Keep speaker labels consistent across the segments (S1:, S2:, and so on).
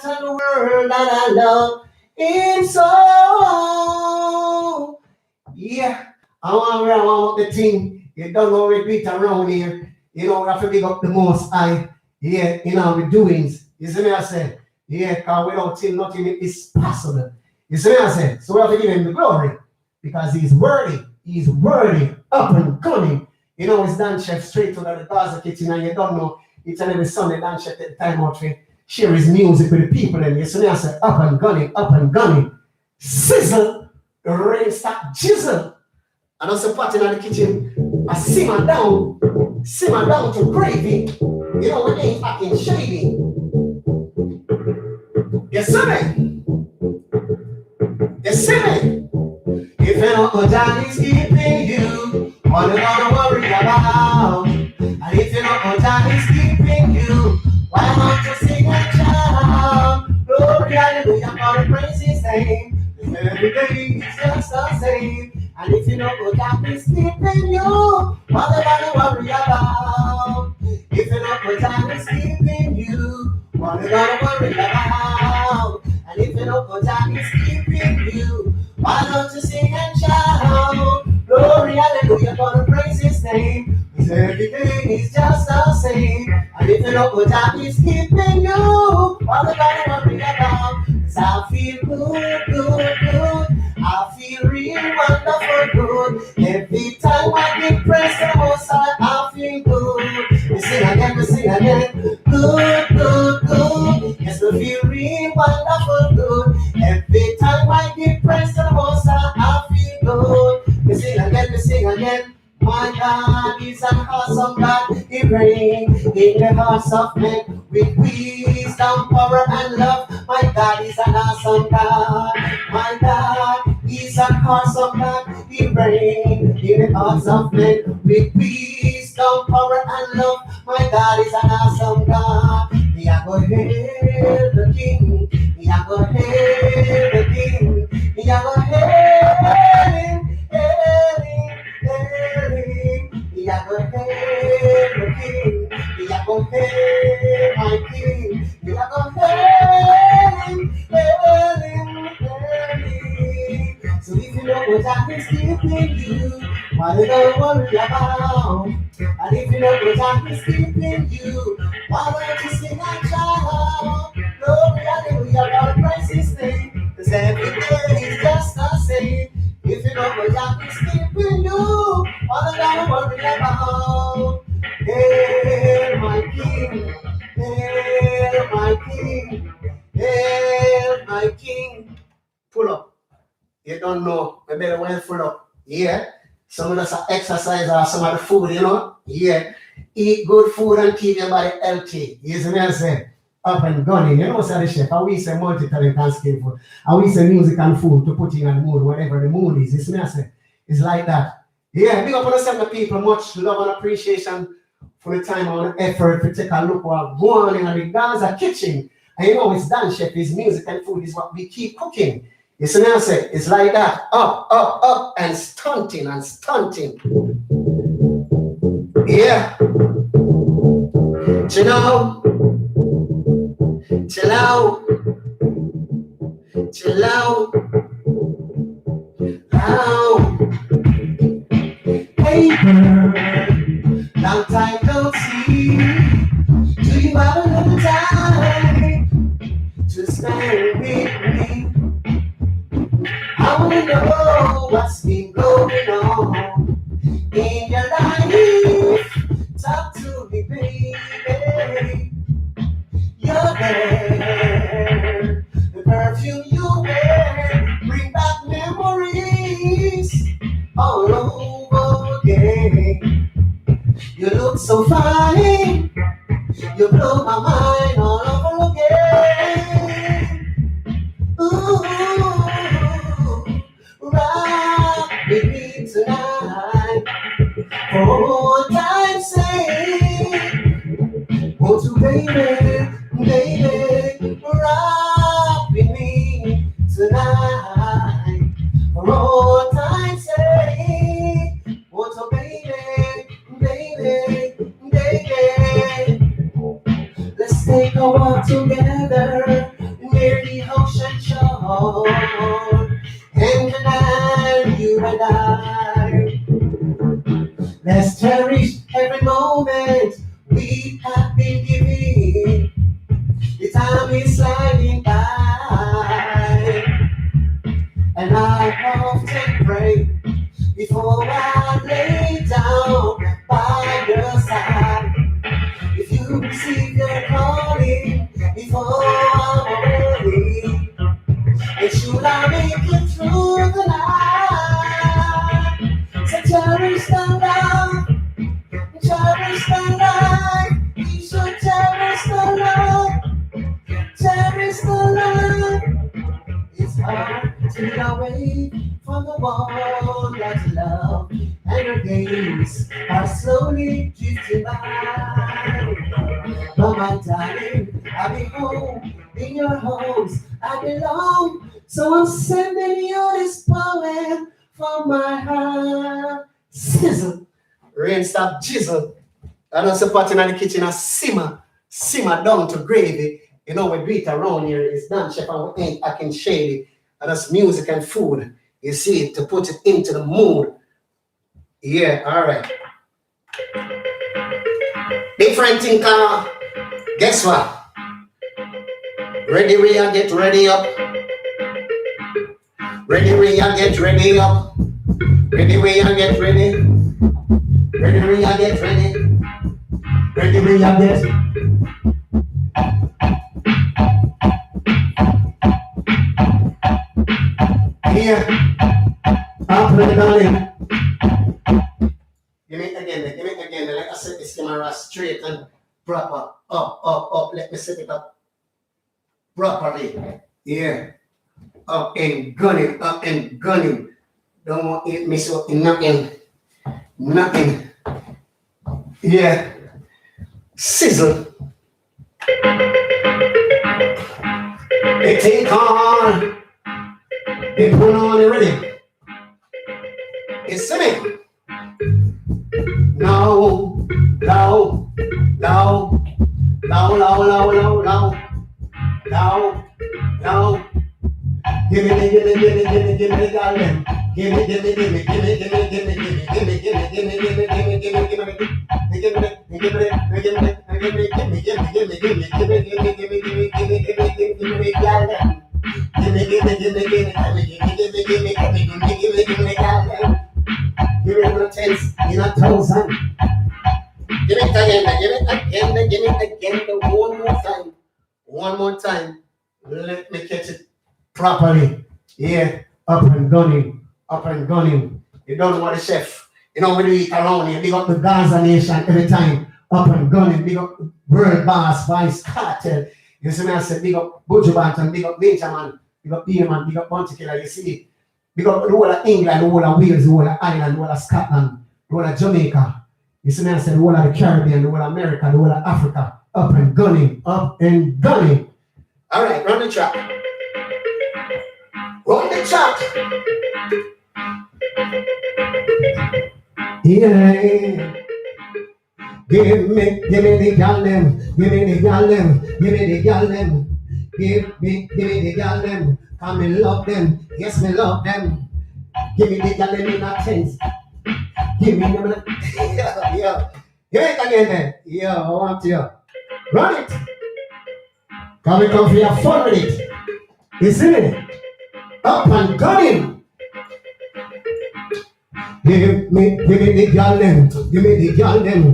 S1: tell the world that I love him so. Yeah, I want the thing. You don't know repeat around here. You know, we have to big up the most high. Yeah, in our doings. You see me I say? Yeah, because without him nothing is possible. You see me I say? So we have to give him the glory. Because he's worthy. He's worthy. Up and coming. You know, it's Dan Chef straight to the Gaza kitchen and you don't know each and every Sunday Dan Chef at the time out to share his music with the people and you see me I say up and gunning. Sizzle, the rain start jizzle. And also pot in the kitchen, I simmer down to gravy. You know, when they fucking shady. You see me? You see me? If you know what God is keeping you, what you gonna worry about? And if you know what God is keeping you, why don't you sing and shout? Glory, hallelujah, God praise his name. Every day is just the same. And if you know what God is keeping you, what you gonna worry about? If you know what God is keeping you, what you gonna worry about? And if you know what God is keeping you, why don't you sing and shout? Glory, hallelujah, gonna praise his name. Cause everything is just the same. And if you know what God is keeping you, what you gonna worry about? Cause I feel good. I feel real wonderful good. Every time I get praise the most high, I feel good. We sing again. Good. Yes, we feel real wonderful good. Every time I give praise to the most high, I feel good. We sing again. My God is an awesome God. He reigns in the hearts of men with wisdom, power, and love. My God is an awesome God. My God is an awesome God. He reigns in the hearts of men with wisdom, power, and love. My God is an awesome God. We are going to hail the King. We are going to hail the King. We are going to hail him. We are going to hail the King. We are going to hail my King. We are going to hail him. So if you know what God is keeping you, what you gonna worry about? And if you know what God is keeping you, why don't you sing and shout? Glory, hallelujah, God praise his name. Cause every day is just the same. If you know what God is keeping you, what you gonna worry about? Hail my King, hail my King, hail my King. Pull up. You don't know, I better went full up. Yeah. Some of us are exercise or some of the food, you know. Yeah. Eat good food and keep your body healthy. You see me I say? Up and gunning. You know what's the chef? I we say multi-talent and skillful. I we say music and food to put in the mood, whatever the mood is. You see me I say? It's like that. Yeah, big up on the people, much love and appreciation for the time and effort to take a look what going on in the Gaza kitchen. And you know it's Dan Chef, his music and food is what we keep cooking. You see me I say? It's like that. Up and stunting. Yeah. Chill out. Hey girl, long time no see. Do you have a little time to spend with me? I wanna know what's been going on in your life. Talk to me, baby. You're there, the perfume you wear, bring back memories all over again. You look so fine, you blow my mind all over again. Ooh, rock with me tonight. For old time's sake, won't you, baby, rock with me tonight. For old time's sake, won't you, baby. Let's take a walk together. ocean shore, and tonight you and I, let's cherish every moment we have been given. The time is sliding by, and I often pray before I lay down by your side. If you receive your calling before I'm ready, and should I make it through the night, so cherish the love, cherish the life. You should cherish the love, cherish the love. It's hard to get away from the one that you love, and your days are slowly drifting by. But my darling, I'll be home in your homes. I belong, so I'm sending you this poem from my heart. Sizzle, rain stop jizzle. I don't support in the kitchen a simmer down to gravy. You know, we do it around here, it's done, chef, and we ain't acting shady. And that's music and food. You see, to put it into the mood. Yeah, all right. Different thing, guess what? Ready, we are get ready up. Ready, we are get ready up. Ready, we are get ready. Ready, we are get ready. Ready, we are get. Here, up and down. Give me it again. Like I set this camera straight and proper. Up. Let me set it up properly. Yeah. Up and gunning. Don't want it miss up in nothing. Yeah. Sizzle. They take on. They put on it ready. It's singing. No. Give me the garland. Give me a tens in a thousand. Give it again, one more time. Let me catch it properly. Yeah, up and gunning. You don't know what the chef. You know when we eat around here, big up the Gaza Nation every time. Up and gunning, big up World Boss, Vice Cartel. You see me, I said, big up Buju Banton, big up Benjamin, big up Beerman, big up Bounty Killer. You see, big up the whole of England, the whole of Wales, the whole of Ireland, the whole of Scotland, the whole of Jamaica. You see me, I said, the whole of the Caribbean, the whole of America, the whole of Africa. Up and gunning. All right, run the track. Yeah. Give me the gallem. Give me the gallem. Come and love them. Yes, me love them. Give me the gallem in a tent. Give me them. Yeah. Give it again then. Yeah, I want you. Run it. Come for your fun with it. You see it? Up and gunning. Give me the gallem. Give me the gallem.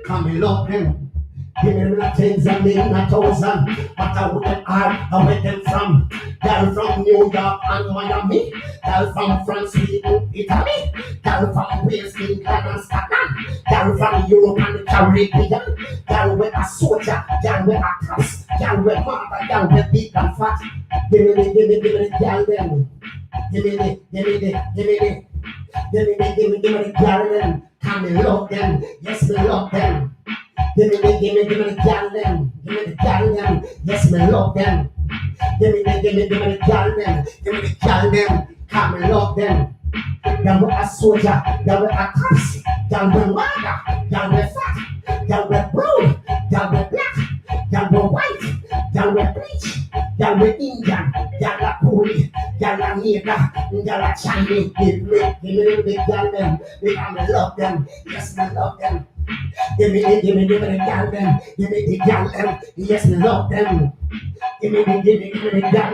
S1: Come and love them. Give me the tens and me a thousand. But I wouldn't I where them from. Girl from New York and Miami. Girl from France, Sweden, Italy. Girl from Wales, England and Scotland. Girl from Europe and the Caribbean. Girl with a soldier. Girl with a cops. Girl with mother. Girl with big and fat. Give me the girl them. Give me the girl them. Come and love them. Yes, we love them. Give me the girl them. Yes, me love them. Give me the girl them. Come and love them. Y'all with a soldier, y'all with a cops, y'all with mother, y'all with fat, y'all with brown, y'all with black, y'all with white, y'all with bleach, y'all with Indian, y'all a Poli, y'all a Nigga, y'all a Chinese. Give me the y'all them, because I love them. Yes, I love them. Give me the y'all them. Give me the y'all them. Yes, I love them. Give me the y'all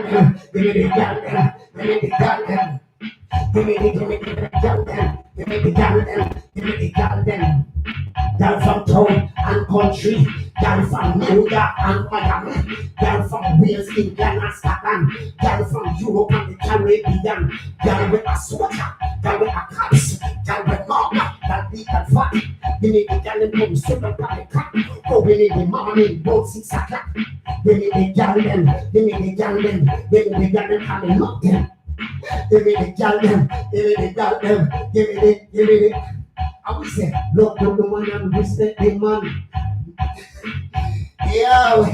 S1: them. Give me the y'all them. Give me the y'all them. Give me the y'all them. Give me the y'all them. Give me the y'all them. Girl from town and country, girl from New York and Miami, girl from Wales, England and Scotland, girl from Europe and the Caribbean, girl with a sweater, girl with a caps, girl with marker, girl big and fat. We need the girl in come sit up on the clock. Oh, we need the morning, about 6 o'clock. We need the girl them, we need the girl them, we need the girl them coming up them. Give me the girl them, give me the girl them, give me the. I would say, love the woman and respect the man. Yo.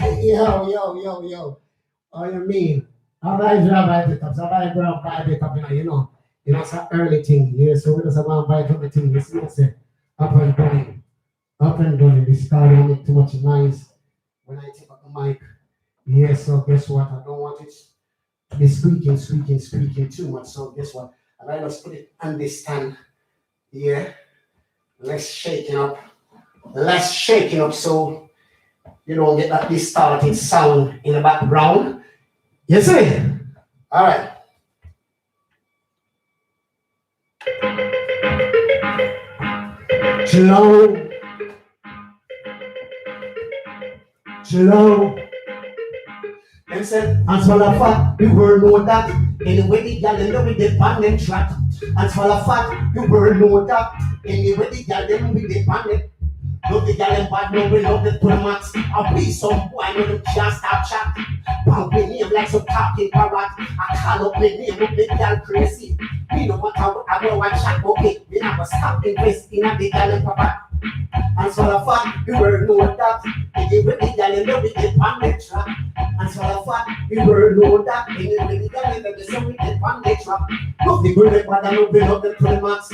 S1: Oh, you mean? How about you buy the cups? How about you buy the cup? You know, it's an early thing. Yeah, so we just want to buy the thing. You see what I say? Up and going. This car don't make too much noise when I take up the mic. Yeah, so guess what? I don't want it to be squeaking too much. So guess what? I just put it on this stand. Yeah. Let's shake it up so you don't get that distorted sound in the background. You see? All right. Shalom. Them said, and swallow fat, the world know that. Anyway, the gal them with the band track. And swallow fat, the world know that. Anyway, the gal them with the band. Love the gal them bad, no we love the tournaments. I'll be some boy, no them can't stop chat. Pound with name like some talking parrot. I call up the name of the gal crazy. We know what I go and chat, okay. We never stop investing at the gal them papa. And swallow fat, the world know that. Anyway, the gal them with the band track. And swallow fat, the world know that. Anyway, the gal them with the band track. Love the girl them bad, no we love the tournaments.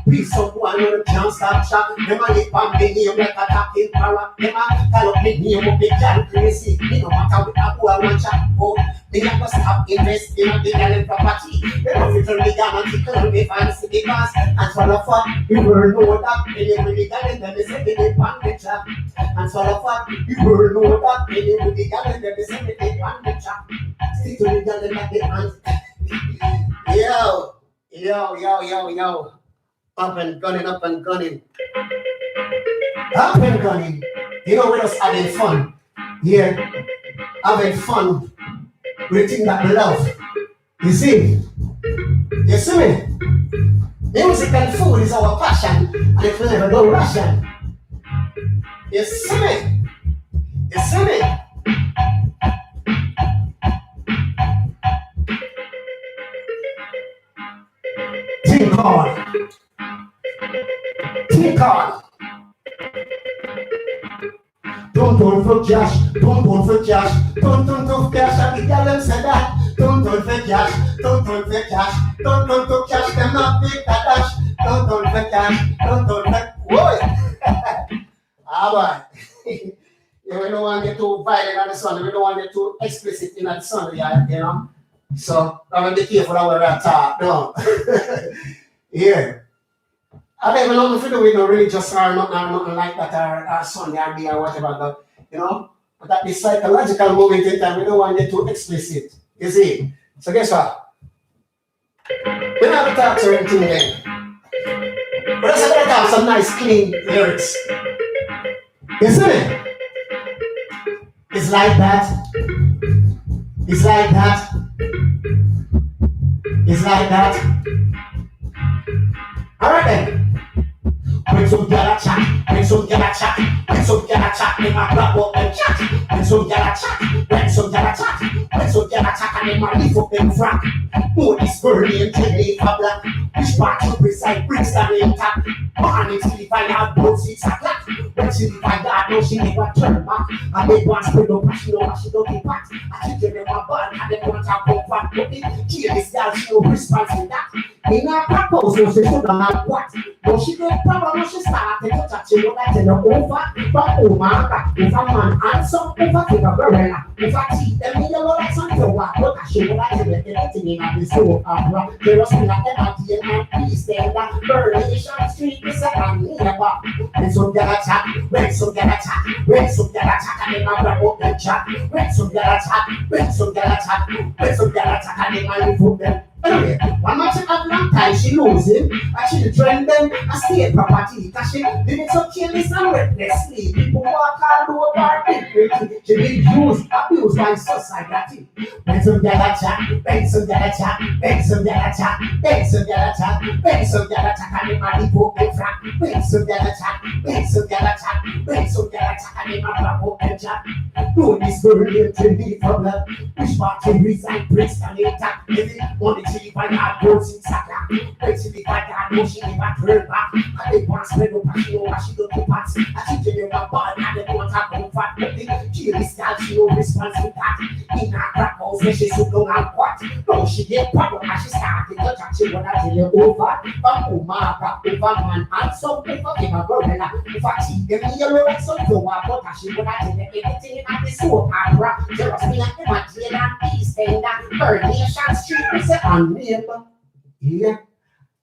S1: Please someone who can't stop chat. Them a lip and me name like a talking parrot. Them a call up me name up big gal crazy. Me no matter what I go and chat about. They never stop investing in the gal property. They don't fit on the gal and tickle me fancy because and swallow fat, the world know that. Anyway the gal them say they pan the chat. And swallow fat, the world know that. Anyway the gal them say they pan the chat. Stick to the gal them like the hands. Yo. Up and gunning. You know, we're just having fun. Yeah, having fun with the thing that we love. You see me? Music and food is our passion, and it will never go Russian. You see me? Think on. Don't for cash. Don't cash. I tell them say that. Don't for cash. Don't for cash. Them not big dash. Don't for cash. Don't for whoa. Boy. We don't want to get too violent on the sun. We don't want to get too explicit in the sun. You know. So I'm be careful how we talk. No. Yeah. I don't even know if we do with no religious or nothing like that or Sunday or day or whatever, but you know, but at the psychological moment in time, we don't want it too explicit. You see? So guess what? We're not going to talk to anything then. We're just going to have some nice clean lyrics. You see? It's like that. Alright then. When some gyal a chat, make some gyal a chat, them a grab up them chat. When some gyal a chat, and them a lift up them frack. Oh, this girl named Kelly for black. Which part you preside brings the name tag. Morning sleep I have about 6 o'clock. When she leave her yard, no she never turn back. I make one spread up, she know she don't get back. I keep them a ball, and them want to come back. But kill this girl, she no response to that. In a propose, no she should not have what. But she get problem, she started to touch you that in the over, but over man, and some over to the gorilla. If I teach them in the Lord, something what, look at you that in anything in the soul opera. There was not ever and peace there that Burlation Street is a man never. When some get a chat, when some get a chat, when some get a chat, and they might open chat. When some get a chat, when some get a chat, when some get a chat, and they might put them. Anyway, one match at Atlanta, she losing, and she trend them a state property, because she did it so careless and recklessly. People walk all over her big. She been used, abused by society. When some get a chat, when some get a chat, when some get a chat, when some get a chat, when some get a chat, and they might open flat. When some get a chat, when some get a chat, when some get a chat, and they might open chat. No, this girl here to me from love. Which party resign, press and attack. Money she find out goes in Saka. When she be find out, no she never turn back. And they want to spread up and she know what she don't do pants. And she tell you about ball and they want her comfort. Nothing, she is style, she no response to that. In her crack house, when she so long and what. No, she get problem and she started to chat. She wanna tell you over. From Omar, over man, and some people give a gorilla. If I see them in your road, so go up, but she wanna tell you anything at the soap opera. Just me and them at jail and East End and Burlation Street, we say on neighbor. Yeah,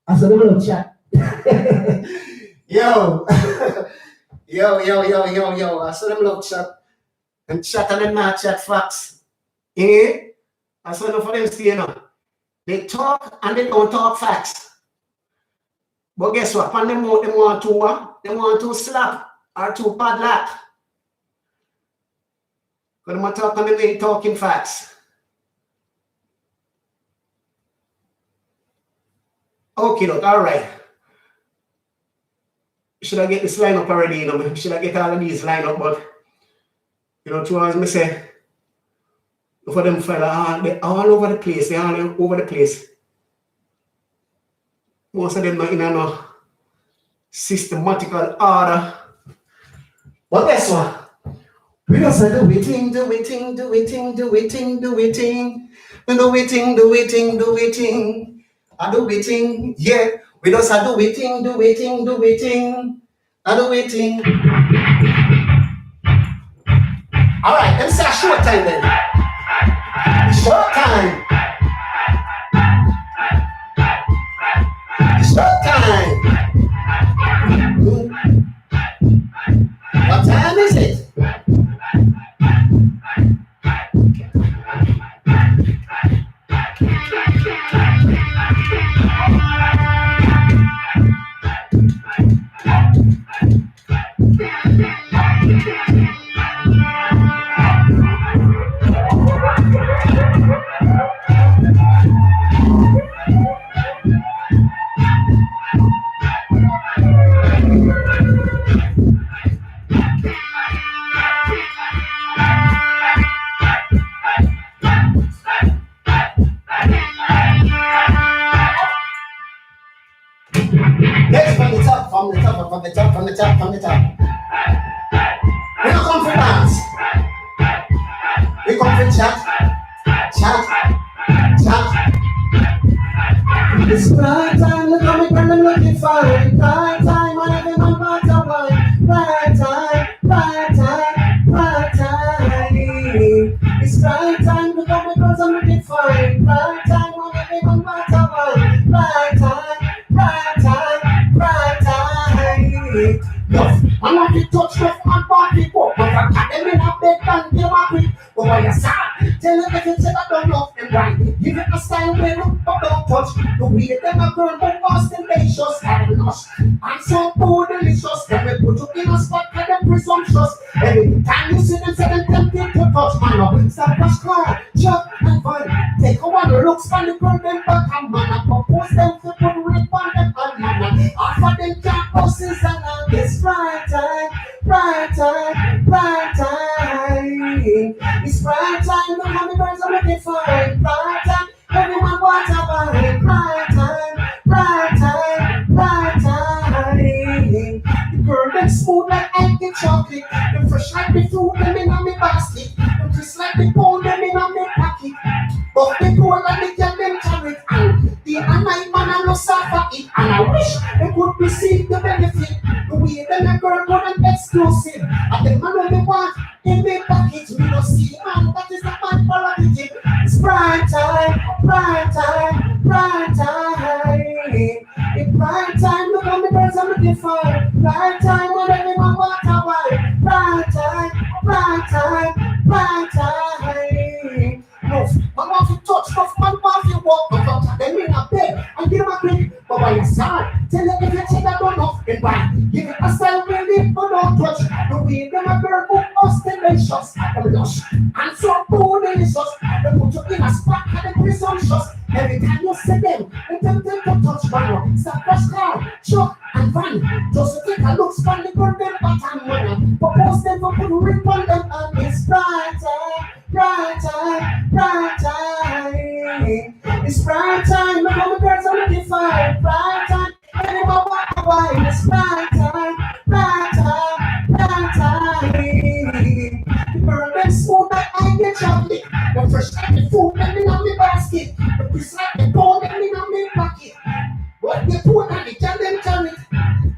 S1: I said, little chat. Yo, yo, I saw them love chat. And chat and them not chat facts. Yeah, I saw them for them stay, you know. They talk and they don't talk facts. But guess what? When them want to slap or to padlock. Because I'm talking and they talking facts. Okay, look, all right. Should I get this line up already? You know, should I get all of these line up? But you know, two as me say, for them fella, they all over the place. They all over the place. Most of them not in a systematical order. But guess what? We just say do it. I do waiting, yeah. We just do waiting. I do waiting. All right, let's say short time then. Short time. What time is it? From the top. We don't come for dance. We come for chat. It's right time, look how me when I'm looking for it. Right time, on every man matter why. Right time. It's right time, look how me girls I'm looking for it. Right time, on every man matter why. Right time. Yes, I want to touch stuff and party pop. But I can't them in a bed and give a quick. But when you're sad, tell them if you say I don't love them right. Give it a style where look but don't touch. The way them a girl but ostentatious and lush. And so food delicious. Then we put you in a spot where them presumptuous. Every time you see them say them tempted to touch man up. Stop rush car, chuck and fun. Take a one looks from the girl them back and man. I propose them to put rip on them and man. Half of them can't houses and all this. Right time. It's right time. The money birds are looking for it. Right time. Everyone wants a bite. Right time. The girl them smooth like egg and chocolate. Them fresh like the fruit them in a me basket. Them crisp like the bone them in a me pocket. But the cool and the girl them carrot. And the night man I no suffer it. And I wish they could be seen. see, man, that is not my prerogative. It's prime time, prime time, prime time. In prime time, look on the birds I'm looking for. Prime time, when everyone walks away. Prime time, prime time, prime time. No, man want to touch, no, man want to walk, no, touch. Then ring a bell and give him a click. But when you start, tell them if you check that don't know, and why? Give it a style really, but don't touch. The way them a girl who ostentatious, them lush, and so delicious. They put you in a spot and they presumptuous. Every time you see them, they tell them to touch one. Stop rush car, truck, and van. Just to take a look, span the girl them pattern money. Propose them for put ring on them, and it's bright time, bright time, bright time. It's bright time, look how the girls are looking for. Bright time, anyone walk away. It's bright time, bright time, bright time. The girl them smooth like I get chocolate. The fresh like the food them in my basket. The crisp like the gold them in my pocket. What they put on the jam them carry it.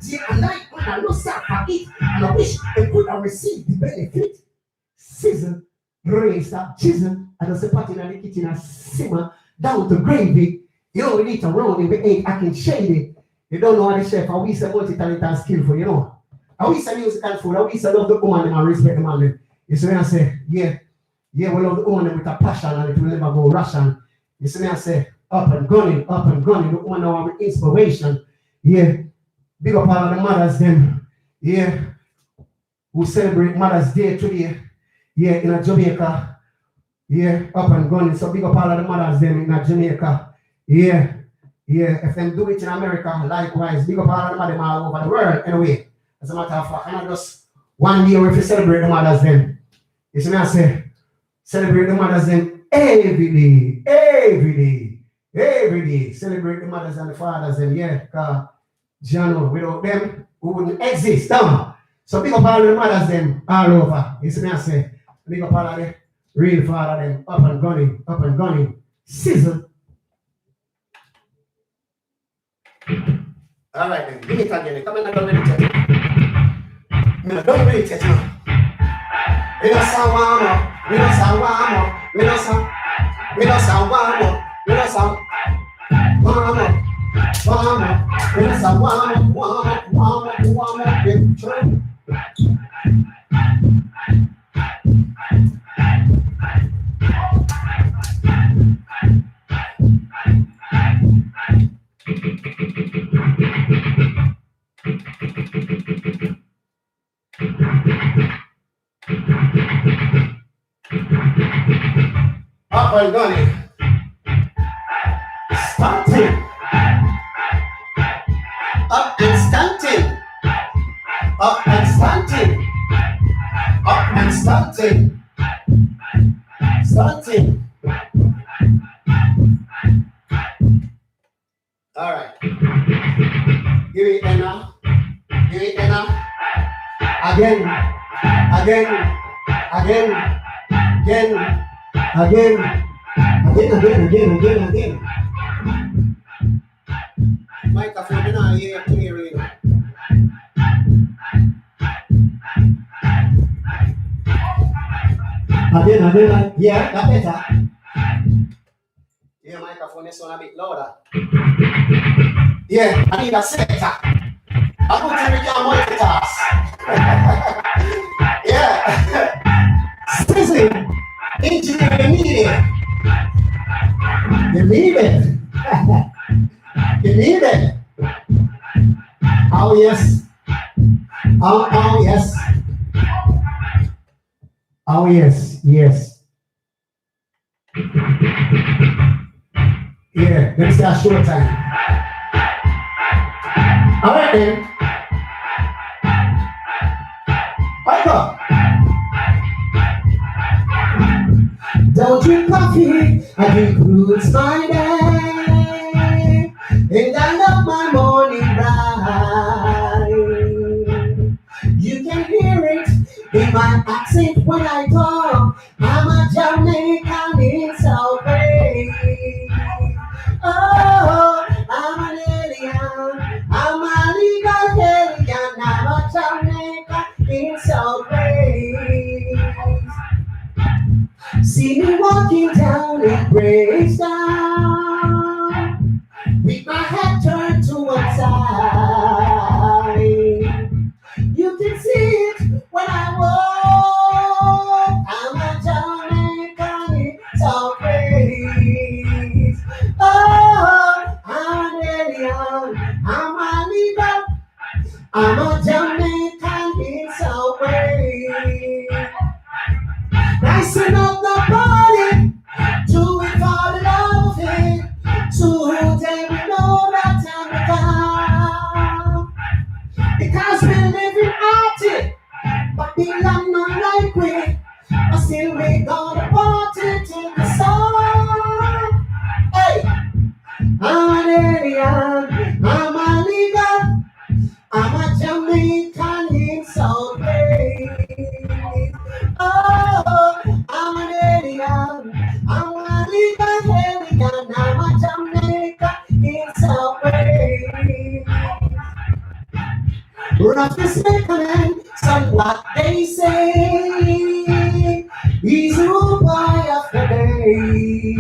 S1: See a night when I lost out for it. And I wish they could have received the benefit. Sizzle, raise that chisel, and the pot in the kitchen and simmer down to gravy. You don't need to roll it with egg, I can shade it. You don't know how the chef, how we say multi-talented and skillful, you know. How we say music and food, how we say love the woman and respect the man. You see me I say, yeah, we love the woman with a passion and it will never go Russian. You see me I say, up and gunning, the woman now with inspiration. Yeah, big up all of the mothers them. Yeah, who celebrate Mother's Day today. Yeah, in Jamaica. Yeah, up and gunning. So big up all of the mothers them in Jamaica. Yeah. If them do it in America, likewise, big up all of them all over the world. Anyway, as a matter of fact, not just one day if you celebrate the mothers them. You see me I say, celebrate the mothers them every day. Celebrate the mothers and the fathers them, yeah. Because, Jano, without them, we wouldn't exist, huh? So big up all of the mothers them all over. You see me I say, big up all of the real father them, up and gunning, sizzle. All right then, give it again. Come in and don't meditate. Don't meditate now. We don't sound warm up. We don't sound warm up. We don't sound warm up. We don't sound warm up. Warm up. We don't sound warm up. Warm up. Up and running. Starting. Up and starting. Up and starting. Up and starting. Starting. All right. Give it enough. Give it enough. Again. Microphone now, yeah, clear. Again, yeah, that better. Yeah, microphone is on a bit louder. Yeah, I need a sector. I'm going to make you multitask. Yeah. Sizzling. Engineering needed. You need it. You need it. Oh yes. Oh yes. Oh yes. Yes. Yeah, let's say a short time. All right then. Wake up. Don't drink coffee, I drink roots my day, and I love my morning ride. You can hear it in my accent when I talk. I'm a Jamaican in South Bay. Oh, I'm an alien, I'm a legal alien, I'm a Jamaican in South Bay. See me walking down in Bridgetown with my head turned to one side. You can see it when I walk. I'm a Jamaican, it's all praise. Oh, I'm an alien, I'm a leader. I'm a Jamaican, it's all praise. Rising up the party, do it for the love of it. Today we know that time will come. Because we live in arty, but the land not like we. But still we gonna party till the sun. Hey, I'm an alien, I'm a leader, I'm a Jamaican in South Bay. Oh, I'm an alien, I'm a leader, alien, I'm a Jamaican in South Bay. Roughness may come in, some what they say. He's the rude boy of the day.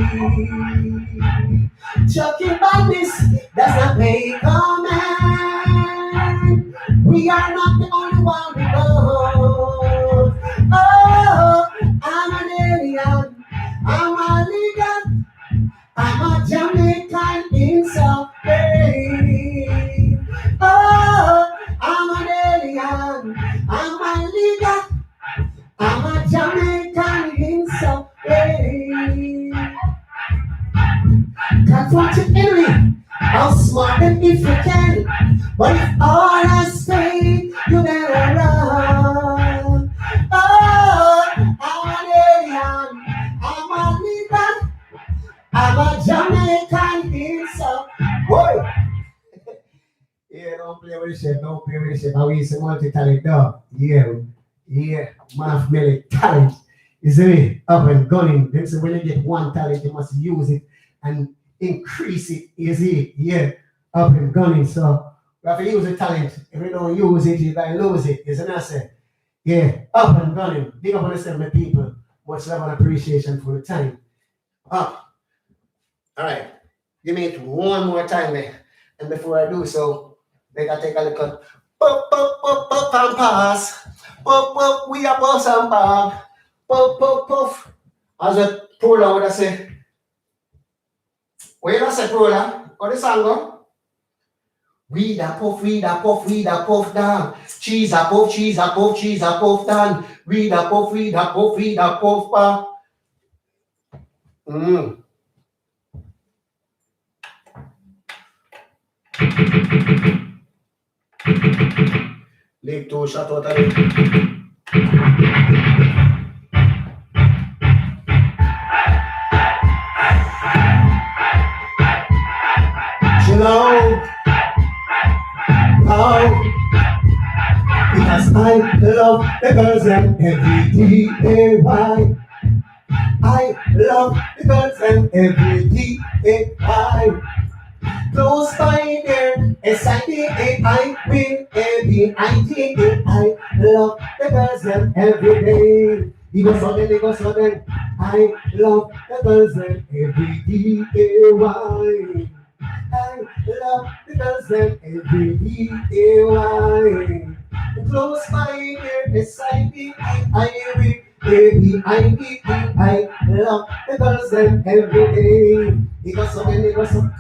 S1: Chucking badness does not make a man. We are not the only one we know. Oh, I'm an alien, I'm a leader, I'm a Jamaican in South Bay. Oh, I'm an alien, I'm a leader, I'm a Jamaican in South Bay. Confront your enemy, outsmart them if you can. But if all has failed, you better run. Oh, I'm an alien, I'm a leader, I'm a Jamaican dancer. Boy! Yeah, don't play with the shit, don't play with the shit. I will say multi-talent dog. Yeah, multi talent. You see me? Up and gunning. Then so when you get one talent, you must use it and increase it. You see? Yeah, up and gunning. So we have to use the talent. If we don't use it, you gotta lose it. Isn't that say? Yeah, up and gunning. Big up on yourself, my people. Much love and appreciation for the time. Up. All right. Give me it one more time there. And before I do so, they gotta take a look at pop, pop, pop, pop, and pass. Pop, pop, we are boss and bag. Pop, pop, puff. As a prola would I say, what you say prola? What the song go? We da puff, we da puff, we da puff down. Cheese a puff, cheese a puff, cheese a puff down. We da puff, we da puff, we da puff pa. Leave two shot out of it. Chill out. Because I love the girls and every day. I love the girls and every day. Close by there, S-I-D-A-I will A-B-I-D-A. I love the girls and every day. He goes on and he goes on and I love the girls and every day. I love the girls and every day. Close by there, S-I-D-A-I will A-B-I-D-A. I love the girls and every day. He goes on and he goes on.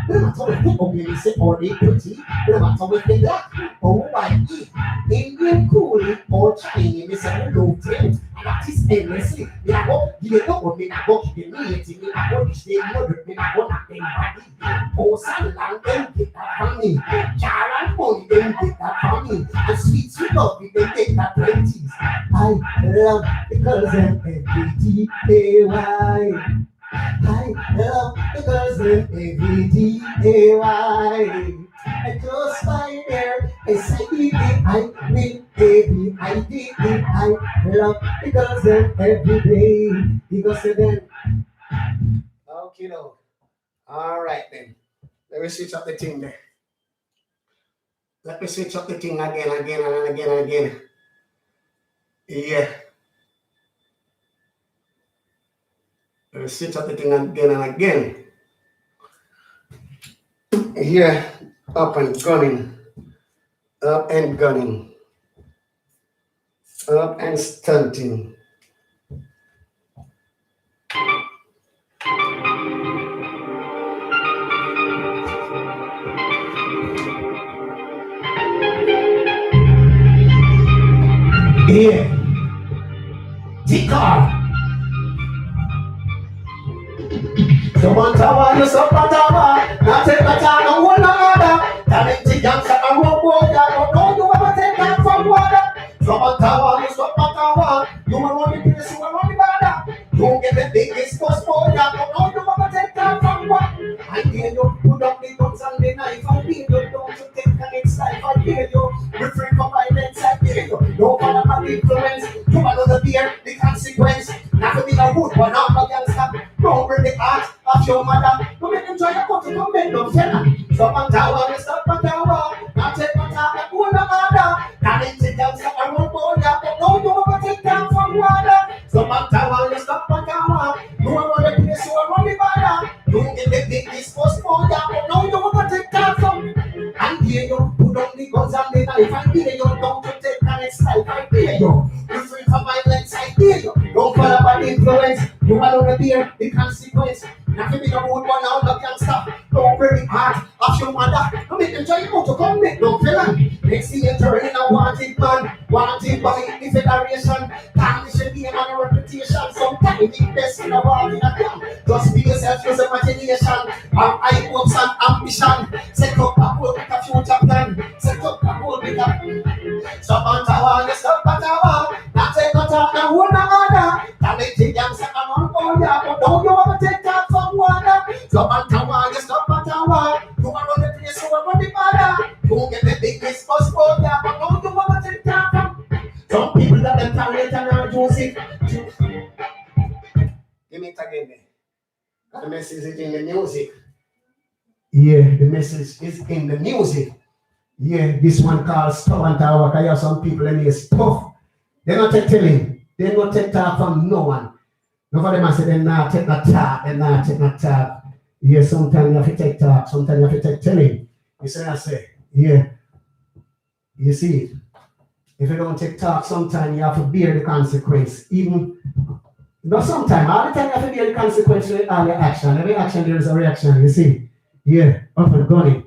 S1: No matter what the ugly or the pretty, no matter what the black or white, Indian cool or Chinese, and low trend, and that is endlessly. Me I go, you know what me I go, you need me I go, you stay murdered, me I go, nothing body. Oh, son, and then get that honey. Jar and money, then get that honey. And sweets we love, we then get that plenties. I love the girls and every day. I love the girls in A-V-D-A-Y. I close by there, S-I-D-A-I with A-B-I-D-A-I. Love the girls in every day. He goes to them. Okay, no. All right, then. Let me switch up the thing there. Let me switch up the thing again. Yeah. Switch at the thing again and again. Here, up and gunning. Up and gunning. Up and stunting. Yeah. T-car. So one tower, you stop a tower. Now take a tower, no one other. Talented youngster, a robot, don't know you ever take that from water. So one tower, you stop a tower. You will only place, you will only bother. Don't get the biggest post for that, don't know you ever take that from water. I hear you put up the guns and the knife. I hear you don't you take an next life. I hear you refrain from violence. I hear you don't follow my influence. You another beer, the consequence. Not to be a good one, I'm a gangster. Don't bring the heart of your mother. Don't make them try to go to come make no fella. Stop and tower, we stop and tower. Now take my time and go no other. Now they take down some road for ya, but no, you ever take down from water. Stop and tower, we stop and tower. You are on the place, you are on the border. Don't get the biggest post for ya, but no, you ever take down from. And here you put on the guns and the knife. And here you don't take the next life. I hear you refrain from violence. I hear you don't follow bad influence. You are the beer, the consequence. Now if you be the road one out of gangster, don't bring the heart of your mother. Don't make them try to come make no fella. Next thing you turn in a wanted man, wanted by the federation. Tarnish be a man of reputation. Sometimes the best in the world in a town. Just be yourself, use imagination. Have high hopes and ambition. Set up a goal with a future plan. Set up a goal with a stop on tower, you stop on tower. Now take a talk and hold no other. Talented youngster, I'm on board, but don't you ever take that from water. Stop on tower, you stop on tower. You are on the place, you are on the border. Don't get the biggest bus for ya, but don't you ever take that from. Some people that them talent and are Joseph. Give me it again there. The message is in the music. Yeah, the message is in the music. Yeah, this one called Stubborn Tower. I have some people in here stuff. They're not telling. They're not take talk from no one. Nobody must say they're not take a talk. They're not take a talk. Yeah, sometimes you have to take talk. Sometimes you have to take telling. You see what I say? Yeah. You see it? If you don't take talk, sometimes you have to bear the consequence. Even, not sometimes, all the time you have to bear the consequence with all your action. Every action there is a reaction, you see? Yeah, up and going.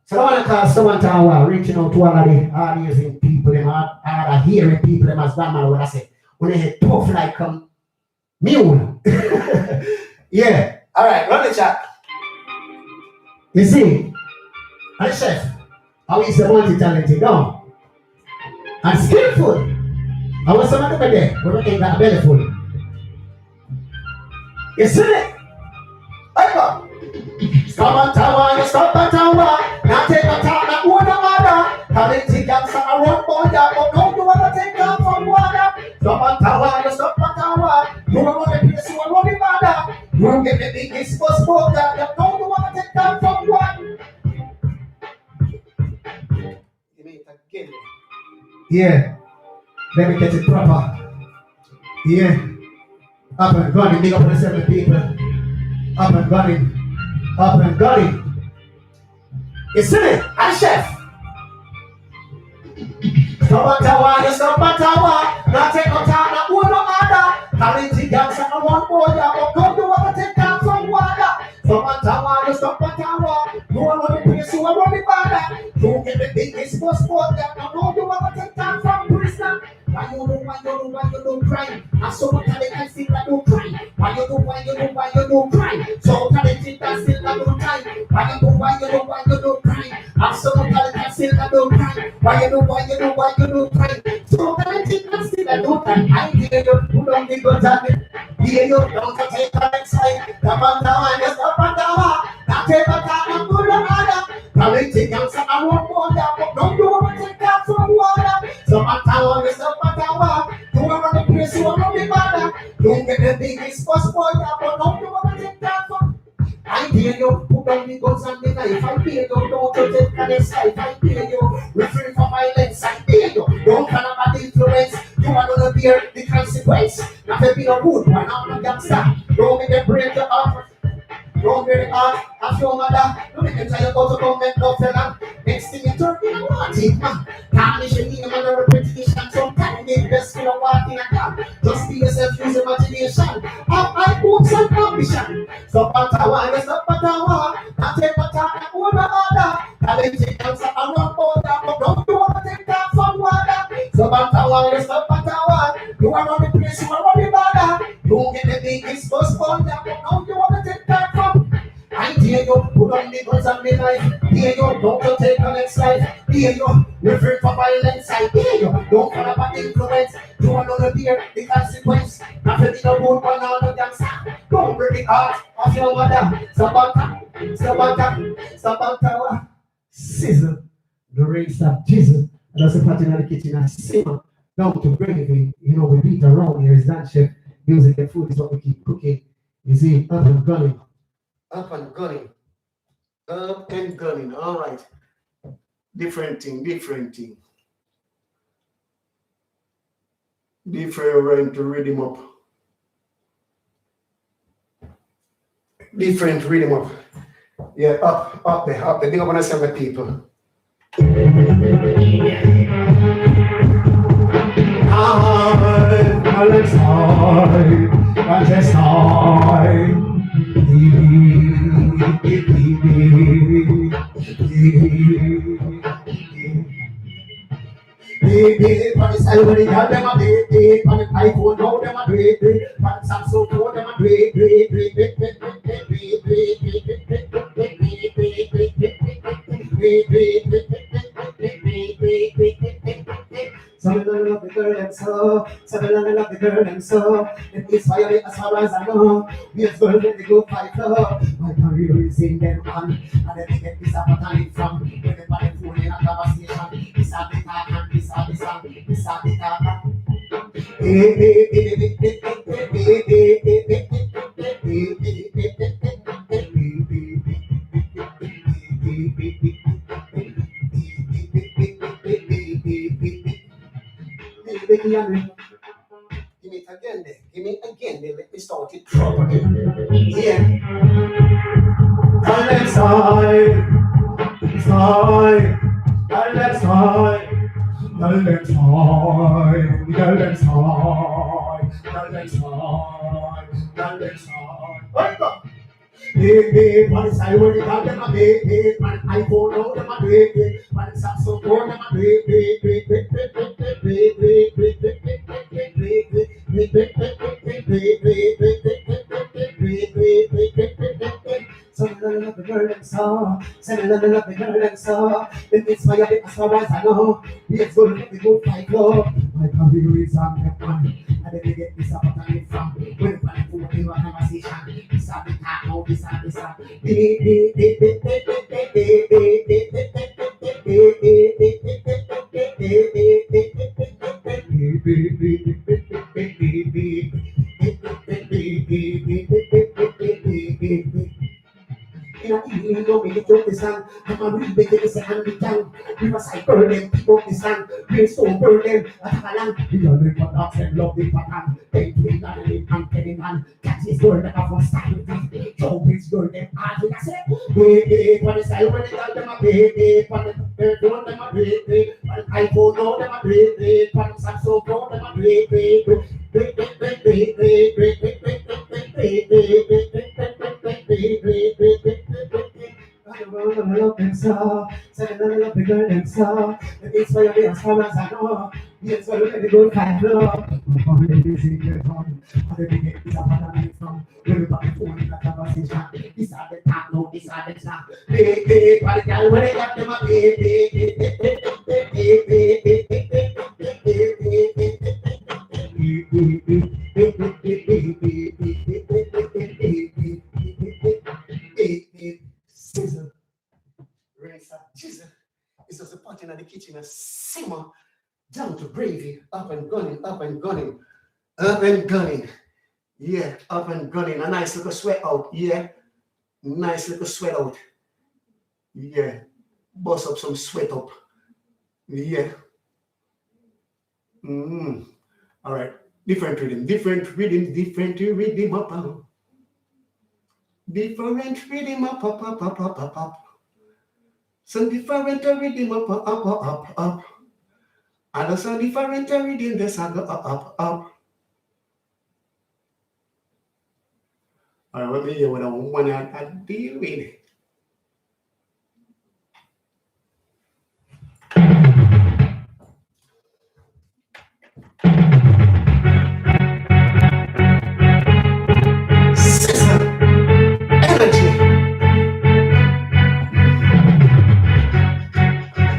S1: So I want to call someone to reaching out to all of the audience people, them all the hearing people, them as grandma would I say, when they head tough like mule. Yeah, all right, run the chat. You see, and chef, how is the multi-talented now? And skillful. I want someone to be there, when we got a belly full. You see it? I go. Stop and tower, you stop and tower. Now take a tower, not one another. Talented youngster, a road boy, but don't you ever take off from water. Stop and tower, you stop and tower. You are on the place, you are on the border. You get the biggest bus for that, don't you ever take off from water. Give me it again. Yeah, let me get it proper. Yeah, up and running, big up the 7 people. Up and running. Up and going. You see me? I'm chef. Stop a tower, you stop a tower. Now take a tower, not one no other. Talented youngster, I want more, but come to want to take down from water. Stop a tower, you stop a tower. You are on the place, you are on the border. Don't get the biggest bus for that. Now know you want to take down from prison. Why you do crime? And so much talent and still I do crime. Why you do crime? So talented and still I do crime. Why you do crime? And so much talent and still I do crime. Why you do crime? So talented and still I do crime. I hear you put on the guns and hear you don't take the next side. Come on down and just up and down. Now take a time and put on other. Talented youngster, I won't go down, but don't you want to take that from water. So my tower is up a tower. You are on the place, you are on the border. Don't get the biggest bus for that, but don't you want to take that from. I hear you put on the guns and the knife. I hear you don't you take the next life. I hear you refrain from violence. I hear you don't kind of bad influence. You are gonna bear the consequence. Not to be a good one, I'm a gangster. Don't make them break your heart. Don't break the heart of your mother. Don't make them try to go to come make no fella. Next thing you turn in a party, man. Tarnish your name and a repetition. Sometimes they best you know what in a car. Just be yourself, use imagination. Have high hopes and ambition. Stop at a one, stop at a one. Not take a time, hold the order. Talented dancer around border. But don't you want to take that from water? Stop at a one, stop at a one. You are on the place, you are on the border. Don't get the biggest first border. But now you want to take that from. I dare you, put on the guns and the knife. Dare you, don't you take the next life. Dare you, refrain from violence. I dare you, don't follow bad influence. You are not bear the consequence. Not to be no good one or no dancer. Don't break the heart of your mother. Sabata, Sabata, Sabata. Sizzle, the race of Jesus. And that's a party in the kitchen and simmer down to gravy. You know, we beat around here. Is that chef? Music and food is what we keep cooking. You see, up and gunning. Up and gunning. Up and gunning. All right. Different thing. Different rhythm up. Different rhythm up. Yeah, up there. Big up on the seven people. Baby, on the side when they got them a baby, on the iPhone now them a baby, on the Samsung phone them a some of them love the girl and so, some of them love the girl and so. It inspire me as far as I know. Yes, girl, when they go fight love. My career is in them on, and then they get this appetite from. When they find phone in a conversation, this are the talk and this are the song, this are the talk. Give me again there. Give me again there. Let me start it properly. Yeah. And let's hide. And let's hide. And let's hide. And let's hide. And let's hide. And let's hide. Wake up. Baby, on the side where they got them a baby, on iPhone now them a baby, on the Samsung phone them a baby. So love the girl and so, say love the girl and so. Then it's my bit as far as I know. Let's go let me go fight love. My career is on the money, and then they get this opportunity from. When I put in a conversation, this are the talk now, this are the song. You know me, you the sun. I'm a real big in the handy town. We must I burn them, people the sun. We so burn them, I have a land. We are the products and love the pattern. They do not live and penny man. Catch this girl that I've started with. So which girl them as we say, baby, when the side when they tell them a baby, when the phone them a baby, when I go know them a baby, when the Samsung phone them a baby. Love them so, say I love the girl them so. It's why you as far as I know. Yes, I look at the good kind love. I'm the music get on. I'm the big is a man from. We're back to phone in the conversation. This are the talk, no, this are the talk. Baby, but the girl when they got them a baby. Sizzle. Jesus, it's just a pot in the kitchen and simmer down to gravy, up and gunning, up and gunning, up and gunning. Yeah, up and gunning. A nice little sweat out. Yeah, nice little sweat out. Yeah, bust up some sweat up. Yeah. All right, different rhythm, different rhythm, different rhythm up, up. Different rhythm up, up, up, up, up, up, up. Some different rhythm up, up, up, up, up. And some different rhythm, this I go up, up, up. All right, let me hear what I want to deal with.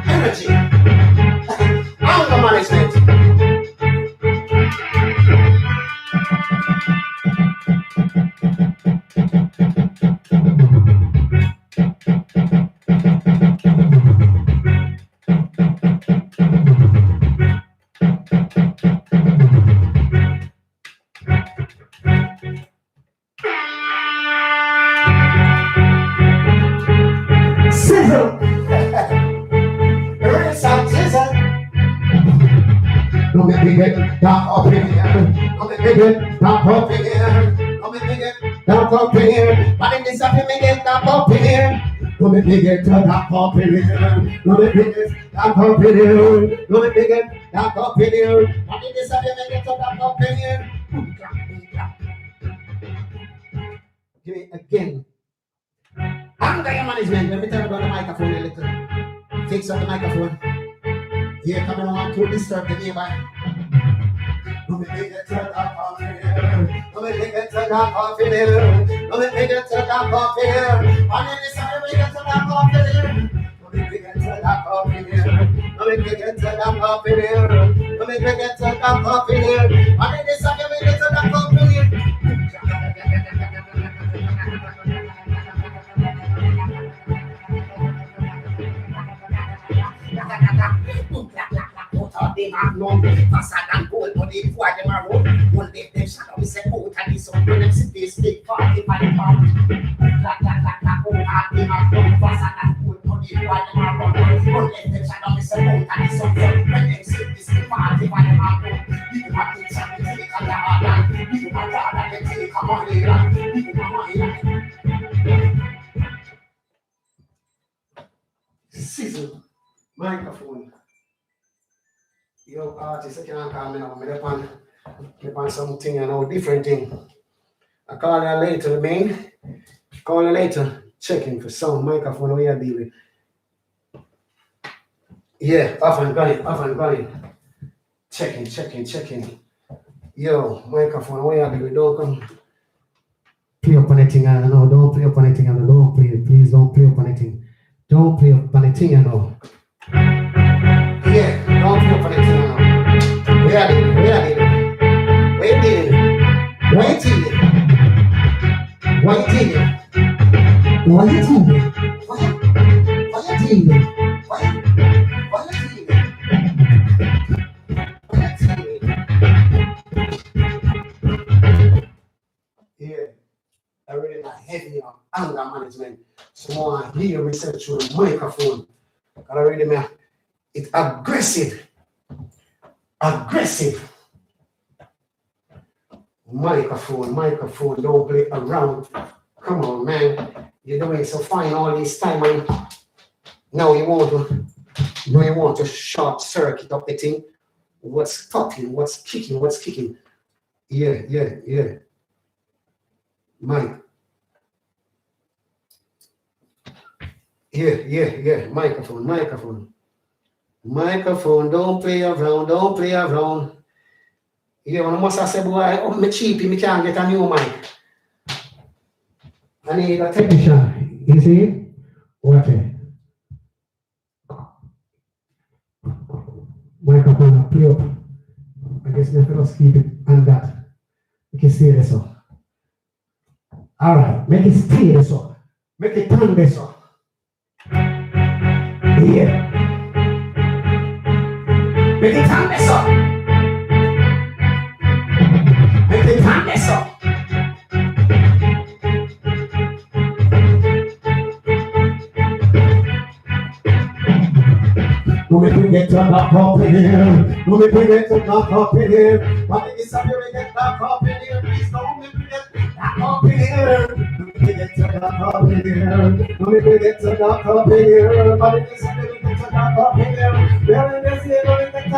S1: Energy. Anger management. Sizzle. There is some sizzle. Don't make me get dark up in here. Don't make me get dark up in here. Don't make me get dark up in here. Why did this happen? Me get dark up in here. Don't make me get dark up in here. Don't make me get dark up in here. Don't make me get dark up in here. Why did this happen? Me get dark up in here. Give me again. Anger management. Let me turn down the microphone a little. Fix up the microphone. Yeah, come on, to disturb the neighbor. Don't make me get turned up here. Don't make me get turned up here. Don't make me get turned up here. On any side, we get turned up here. Don't make me get turned up here. Don't make me get turned up here. Don't make me get turned up here. On any side, we get turned up here. They have known faster than gold, but they for them a road. One day them shadow we say out and this one when them see this big party by the pound. Clack, oh, they have known faster than gold, but they for them a run. One day them shadow we say out and this one when them see this big party by the pound. You have to check the take on the hard land. You have to take on money land. You have money land. Sizzle microphone. Yo, artist, I can't call me now. I'm on something, you know, different thing. I call you later, man. Call you later. Checking for sound microphone. What you deal with? Yeah, off and going. Checking. Yo, microphone. What you deal with? Don't come. Play up on anything, I know. Don't play up on anything, I know. Don't play. Please don't play up on anything. Don't play up on anything, I know. Yeah, don't play up on anything, I know. Where are you Yeah, I really not heavy on anger management. So I hear research through the microphone. I really mean it's aggressive. Microphone, don't play around. Come on, man. You're doing so fine all this time, and now you want to short circuit up the thing. What's stopping? What's kicking? Yeah. Mike. Yeah. Microphone, don't play around. Yeah, when I must have said, boy, I'm cheap, me can't get a new mic. I need a technician. You see? Okay. Microphone, play up. I guess we have to just keep it on that. You can see this up. All right, make it stay this up. Make it turn this up. Yeah. Make it turn this up. me forget to knock up in here. No me forget to knock up in here. But it is a very get knock up in here. Please don't me forget knock up in here. No me forget to knock up in here. No me forget to knock up in here. But it is a very get to knock up in here. Very nice, very get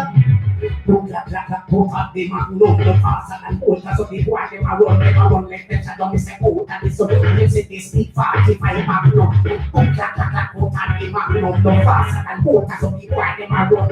S1: don't clap, clap, clap, put up the man, no, the faster than water, so the boy, they are run, let them shut down, they say, oh, that is so, they say, they speak 45 magnum, don't clap, clap, clap, put up the man, no, the faster than water, so the boy, they are run,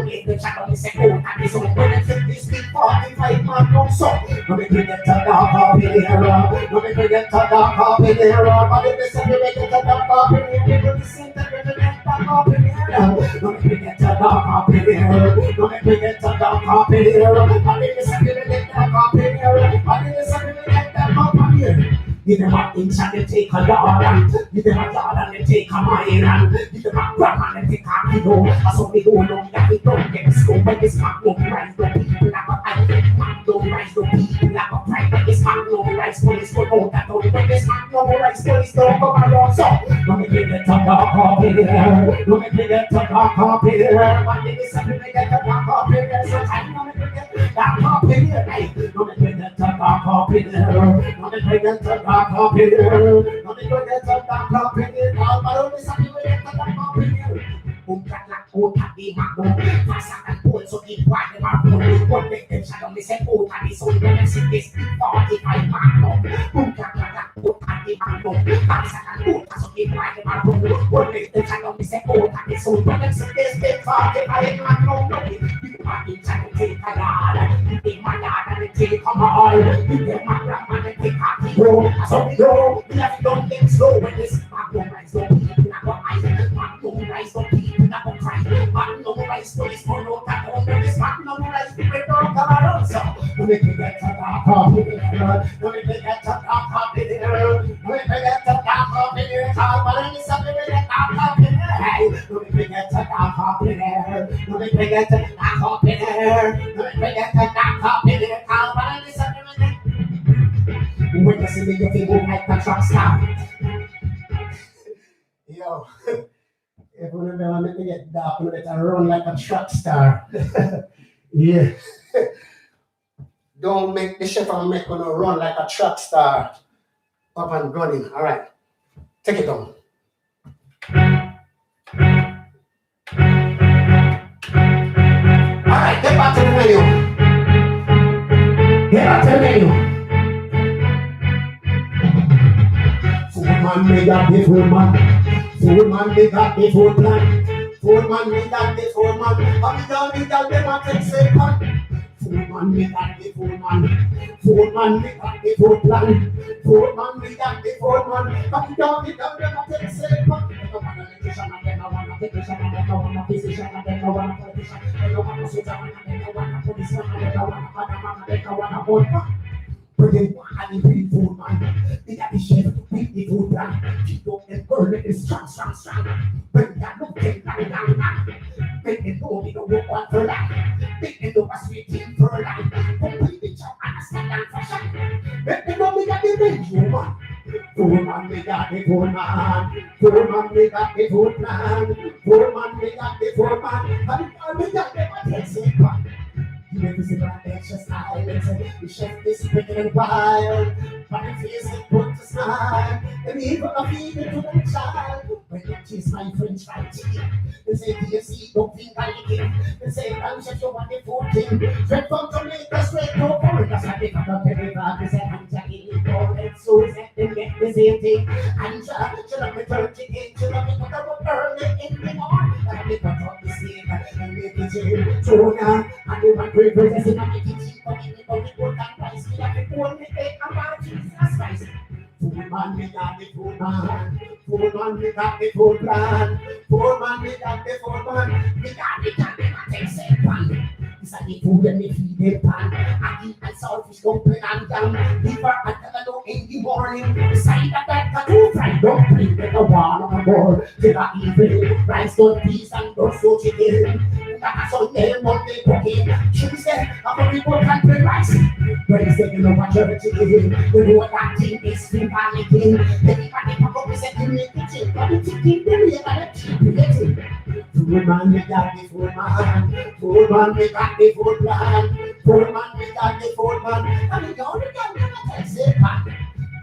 S1: let them shut down, they say, oh, that is so, they say, they speak 45 magnum, so, no, they forget to knock up in the air, no, they forget to knock up in the air, but if they say, they forget to knock up in the air, they will be seen that they forget to knock up in the air, no, they forget to knock up in the air, no, they forget to knock up in the air, but if they say, they forget to knock up in the air, but if they say, they forget to knock up in the air. Give them a inch and they take a yard and give them a yard and they take a mile and give them a gram and they take a kilo. That's how we go along that we don't get slow. When this man don't rise, the people have a eye. Man don't rise, the people have a pride. When this man don't rise, police go out that only. When this man don't rise, police don't come around. So, no me get to dark up in here. No me get to dark up in here. But they say we get to dark up in here. So I no me get to dark up in here. No me get to dark up in here. No me get to dark up in here. No me get to dark up in here. Now, but only some people get to dark up in here. Oh, tadi makno, masakan pun so dibuat dengan makno. Buat mereka jangan disebut oh tadi so dengan sedis dipakai makno. Bukan oh tadi makno, masakan pun so dibuat dengan makno. Buat mereka jangan disebut oh tadi so dengan sedis dipakai makno. Dipakai jangan dikadal, dimana dan dikamal, dimana dan dikakiro. So we go, we have to don't get slow when this makno rise up. Makno rise up. Man no rice, police for no taco. This man no rice, people don't come around. So, no me get to dark up in here. No me get to dark up in here. No me get to dark up in here. But it's something we get dark up in here. No me get to dark up in here. No me get to dark up in here. No me get to dark up in here. But it's something we get. When you see me, you feel like a truck stop. Yo. If we never let me get dark, we let it run like a track star. Yeah. Don't make the chef and make gonna run like a track star. Up and running. All right. Take it on. All right, get back to the menu. Get back to the menu. Food man, me got the food man. Food man, they got the food plan. Food man, they got the food man. And the only girl they want to say man. Food man, they got the food man. Food man, they got the food plan. Food man, they got the food man. And the only girl they want to say man. They don't want a politician, and they don't want a physician, and they don't want a physician, and they don't want a politician. They don't want a soldier, and they don't want a policeman, and they don't want a fireman, and they don't want a boy. But they want to be food man. They got the chef to pick the food plan. Keep up and burn it is strong. But they are looking like. Make it know we don't want for that. Make it know a sweet thing for that. Complete the job and a standard fashion. Make it know we got the menu man. Food man, we got the food man. Food man, we got the food plan. Food man, we got the food man. And we got the attention man. You make this about exercise. The chef is wicked and wild, but the face is put to smile. And even a feed it to the child. When you taste my French fried chicken, they say, do you see, don't think I like it. They say, I'm chef, you want the food thing. Straight from Jamaica, straight to Florida. So they got the very bad. They say, I'm Jackie, all that so that they get the same thing. And should I be 30 in, should I be put up early in the morning? And I make a talk the same, and make it change. So now, I do my great in my kitchen, but in the only good and rice, we have to go and make a lot of Jesus Christ. Food man, we got the food man. Food man, we got the food plan. Food man, we got the food man. We got the can, we got the same pan. This is the food and we feed the pan. I eat my saltfish dumpling and jam. Liver and callaloo in the morning. Beside that two fried dumpling with a one on board. Till the evening, rice, goat, peas and roasted chicken. That's Sunday, Monday, cooking. Tuesday, I'm going to go country rice. Wednesday, you know what you're chicken. You know what that thing is, free panicking. Everybody come up and say, you make the chicken. But the chicken, you know what the chicken is. Food man, we got the food man. Food man, we got the food man. Food man, we got the food man. And we don't get never take it back.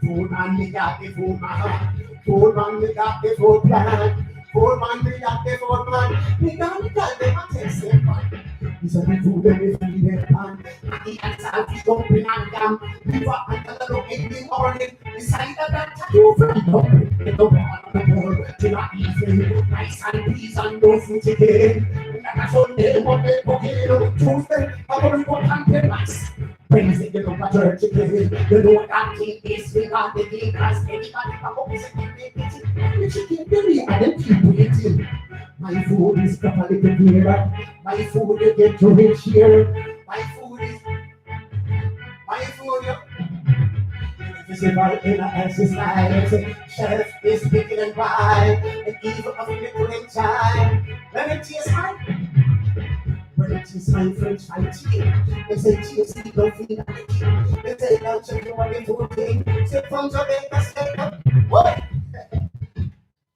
S1: Food man, we got the food man. Food man, we got the food man. Food man, we got the food man. We don't get never take it back. He said, we food them, we feed them, man. And he had salty dumpling and jam. We walk until the look in the morning. Beside the bed, you friend dumpling. In the water, the world, to not easy. Rice and peas and no food chicken. And a Sunday, Monday, potato. Tuesday, I'm going to go and play rice. Wednesday, you know, church again. You know that thing is we got the thing. Cause anybody come up with the chicken belly and then people eating. My food is properly prepared. My food you get to rich here. My food visible in a exercise. Chef is picking and pie. And even of little in time. When it tastes fine. When it is my French fry chicken, they say cheese, you don't feel like it. They say lunch and you want the food thing. Say from Jamaica, stay up. What?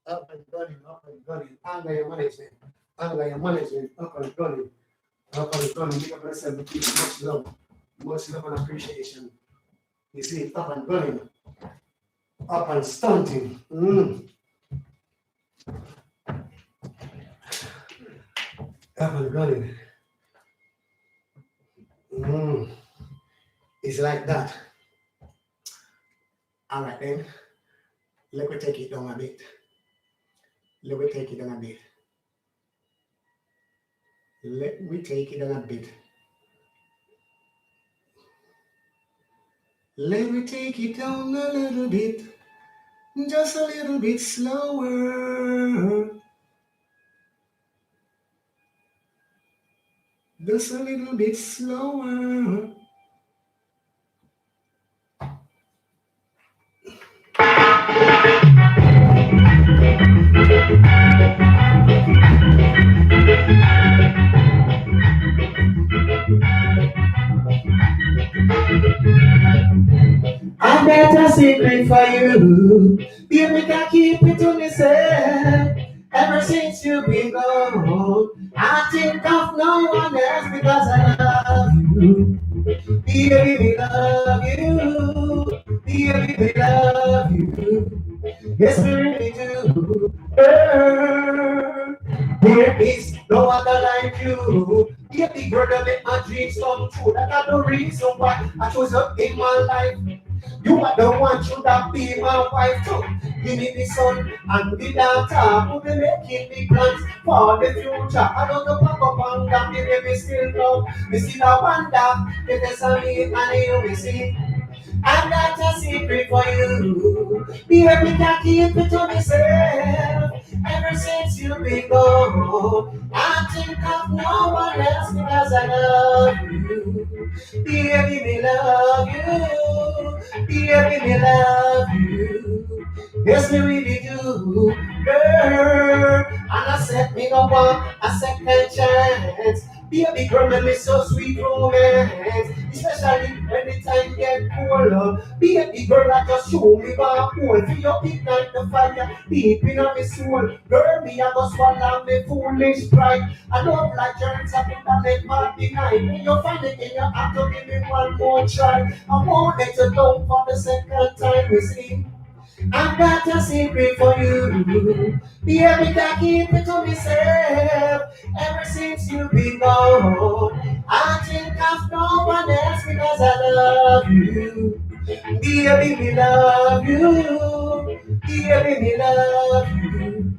S1: Up and running, anger your management, up and running, make up myself with much love and appreciation. You see, up and running, up and stunting. Up and running. It's like that. All right then, let me take it down a bit. Let me take it down a bit. Let me take it down a bit. Let me take it down a little bit. Just a little bit slower. Just a little bit slower. I got a secret for you. Baby, can keep it to myself. Ever since you've been gone, I think of no one else because I love you. Baby, we love you. Baby, we love you. Yes, we really do. There is no other like you. Baby girl, that make my dreams come true. That's the reason why I chose you in my life. You are the one should have be my wife too. Give me the son and the daughter who be making the plans for the future. I don't know pack up and down, the baby still love. Me still a wonder if there's a me and you will see. I got a secret for you. Baby, can keep it to myself. Ever since you've been gone, I think of no one else because I love you. Baby, me love you. Baby, me love you. Yes, we really do, girl. And I said me no want a second chance. Baby girl, make me so sweet romance. Especially when the time get colder. Baby girl, I just show me what hold. For you ignite the fire deep in my soul. Girl, me I go swallow me foolish pride. I love like germs, I put a leg back behind. When you find it in your heart, to give me one more try. I won't let you down for the second time, you see. I've got a secret for you. Baby, can keep it to myself. Ever since you've been gone, I think of no one else because I love you. Baby, me love you. Baby, me love you.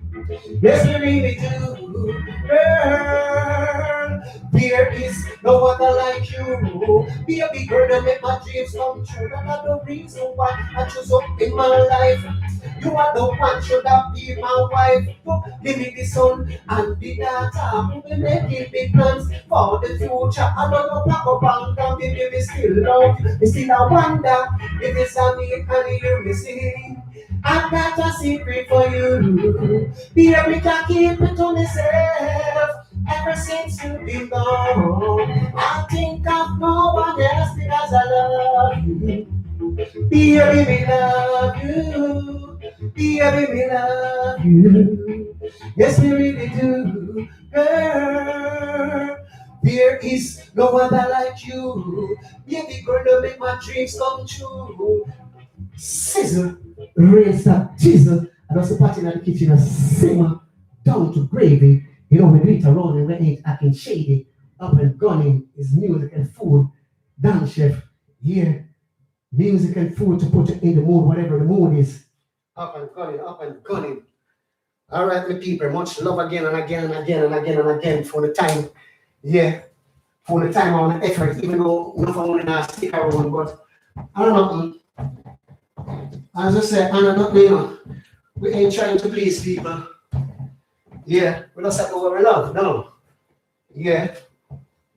S1: Yes, we really do, girl. There is no other like you. Baby girl, that make my dreams come true. That's the reason why I choose up in my life. You are the one should have been my wife. You give me the son and the daughter. We will make big plans for the future. I don't know pack up and down, baby, we still love you. We still I wonder if it's a me and you me sing. I've got a secret for you. Baby, can keep it to myself. Ever since you've been gone, I think of no one else because I love you. Baby, we love you. Baby, we love you. Yes, we really do. Girl, there is no other like you. Baby girl, you make my dreams come true. Sizzle, raise up, chisel, and also partying at the kitchen, a simmer down to gravy. You know, we do it around and we ain't acting shady. Up and gunning is music and food. Dance chef, here, music and food to put it in the mood, whatever the mood is. Up and gunning, up and gunning. All right, my people, much love again and again and again and again and again for the time. Yeah, for the time on the effort, even though nothing only not stick around, but I don't know. As I said, I don't know, you know, we ain't trying to please people. Yeah, we don't have to worry love, no. Yeah,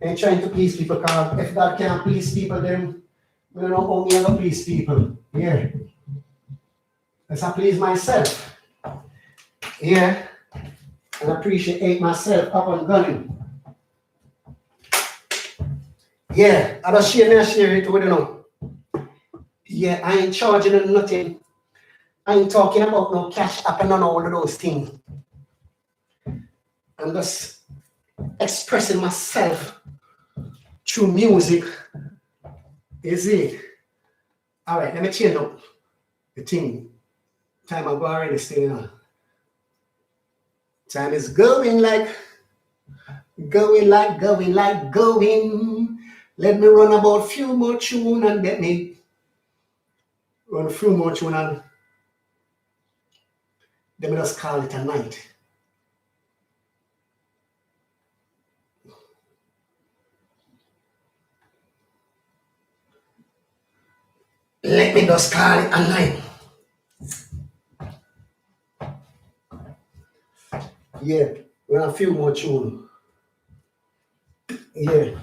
S1: ain't trying to please people because if God can't please people, then we don't know how me ever please people. Yeah. Let's please myself. Yeah. And appreciate myself up and gunning. Yeah, I don't share it with you know. Yeah, I ain't charging them nothing. I ain't talking about no cash up and on all of those things. I'm just expressing myself through music. Is it? All right, let me change up the thing. Time I go already staying on. Time is going. Let me run about few more tune and let me run a few more tune and let me just call it a night. Let me just call it a night. Yeah, run a few more tune. Yeah.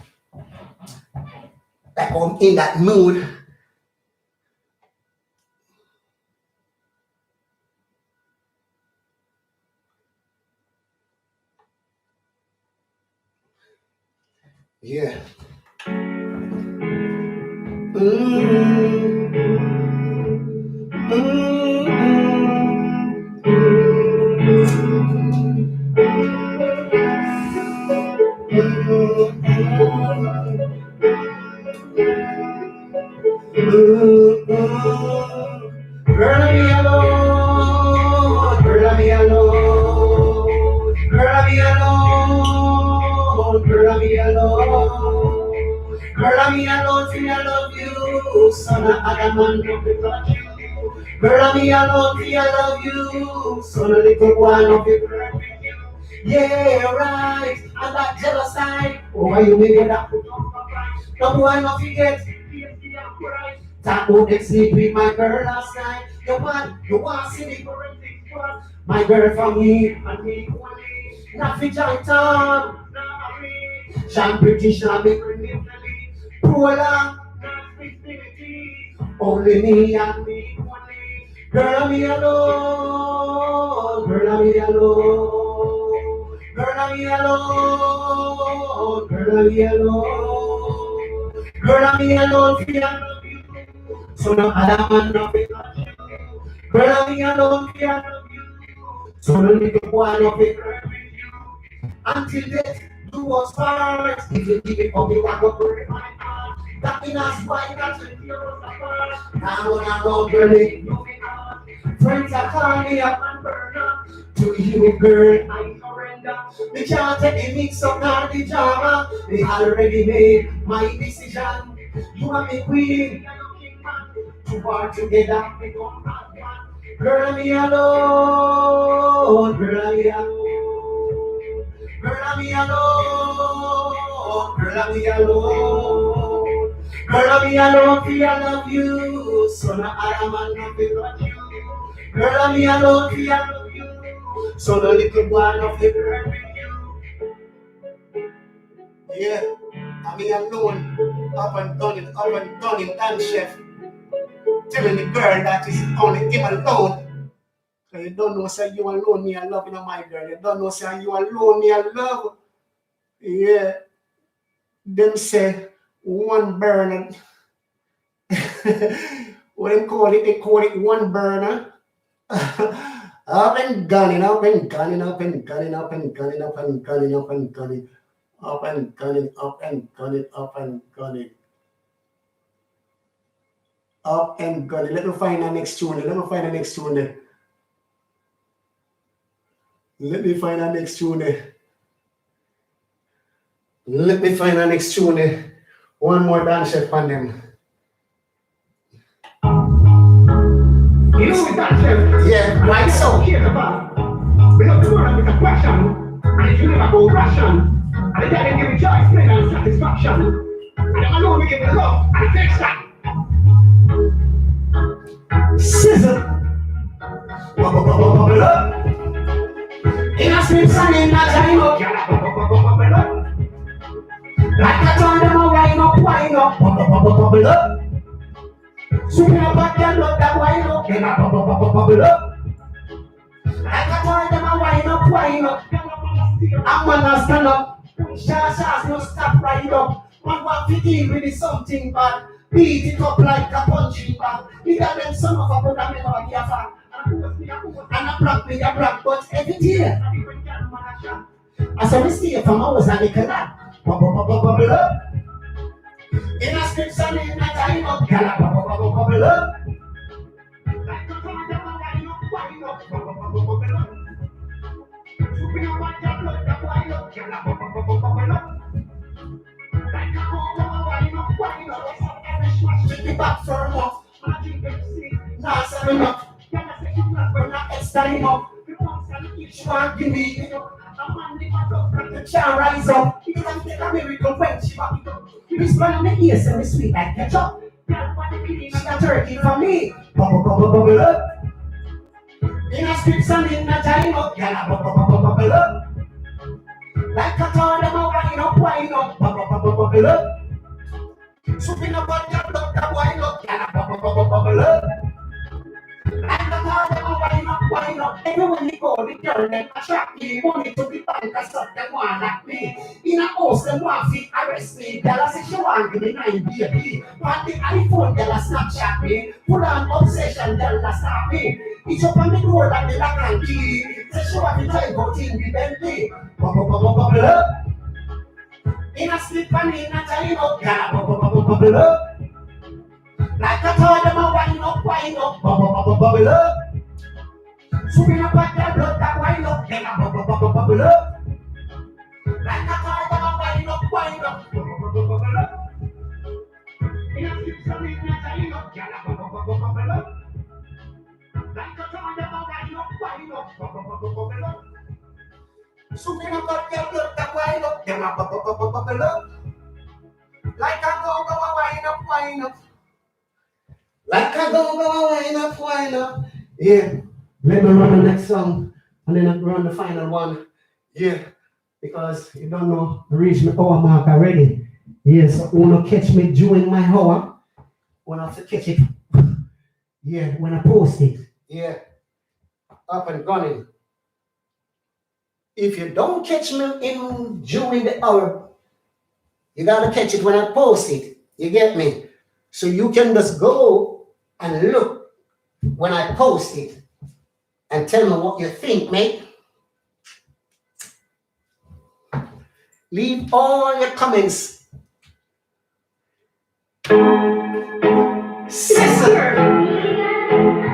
S1: Like I'm in that mood. Yeah. Girl, let me alone. Girl, let me alone. Girl, let me alone. Girl, let me alone. Girl, let me alone till I love you. Son of Adam and don't be touch you. Girl, let me alone till I love you. Son of little boy, don't be perfect you. Yeah, right. And that jealous side. Oh, why you make that put on my price? No boy, no forget. That won't sleep with my girl last night. You want see me my girl from me and me only. Not for John Tom. Jean British, not me. Pola. Only me and me only. Girl, me alone. Girl, me alone. Girl, me alone. Girl, me alone. Girl, me alone. So no other man no fit touch you. Girl, me alone fi love you. So no little boy no fit hurt with you. Until death do us part. If you give it up, you want to break my heart. That means that's why that's when you're apart. Now when I go girlie, friends are calling me up and burn up. To you, girl, I surrender. We can't take the mix up nor the drama. They already made my decision. You are me queen. To work together, we don't have one. Girl, me alone. Girl, me alone. Girl, me alone. Girl, me alone. Girl, me alone, fi I love you. So no other man no fi touch you. Girl, me alone, fi I love you. So no little boy no fi hurt with you. Yeah, I me alone. Up and done it, dance chef. Telling the girl that is only him alone. So you don't know, say you alone, me I love, you know, my girl. You don't know, say you alone, me I love. Yeah. Them say one burner. What they call it one burner. Up and gunning, up and gunning, up and gunning, up and gunning, up and gunning, up and gunning, up and gunning, up and gunning, up and gunning, up and gunning. Let me find the next tune. Let me find the next tune there. Let me find the next tune there. Let me find the next tune there. One more dance chef on them.
S2: You know with that chef?
S1: Yeah, why so?
S2: Here's the part. We love the world with a passion, and it will never go ration. And the guy they give me joy, pleasure, and satisfaction. And I know we give me love and affection.
S1: Sizzle. Bubble up. In a sleep sun in a time up. Like a turn them a wine up, bubble up. Swing up back and look that wine up, then a bubble up. Like a turn them a wine up. I'm gonna stand up. Shas no stop right up. Man want to deal with something bad. Beat it up like a punching bag. You got them son of a brother, me never be a fan. And a black, but every day. As I stay from hours and they cannot. Bubble up. In a scripture in a time of bubble up. Like a turn them a wine up, bubble up. Swing up back and look that wine up, bubble up. Like a wine up. Take it back firm up. Nah, seven up. We're not extra enough. Each one give me the child rise up. You can take a miracle when she back it up. This one in the ears and the sweet like ketchup. She got turkey for me. Bubble up. In a scripture in a time up. Bubble up. Like a turn them a wine up, bubble up. Swooping up on your blood, that wine up, bubble up. Like a turn them a wine up. Everywhere you go, the girl them attract me. Money to the bank, I suck them one like me. In a house, them want to arrest me. Girl, I say she want give me 9 baby. On the iPhone, girl, I Snapchat me. Full on obsession, girl, I stop me. It's up on the door like the lock and key. Say she want to drive out in the Bentley. Bubble up. In a slip and in a time up, bubble up. Like a toy, them a wine up, bubble up. Swimming up at the blood, that wine up, then a bubble up. Like a toy, them a wine up, bubble up. In a slip and in a time up, bubble up. Like a toy, them a wine up, bubble up. Swimming up at the blood, that wine up, then a bubble up. Like a go wine up. Like a go wine up. Yeah. Let me run the next song and then I'll run the final one. Yeah. Because you don't know, I reached my hour mark already. Yeah, so you wanna catch me during my hour. When I have to catch it. Yeah, when I post it. Yeah. Up and running. If you don't catch me in during the hour, you gotta catch it when I post it. You get me? So you can just go and look when I post it and tell me what you think, mate. Leave all your comments. Sister!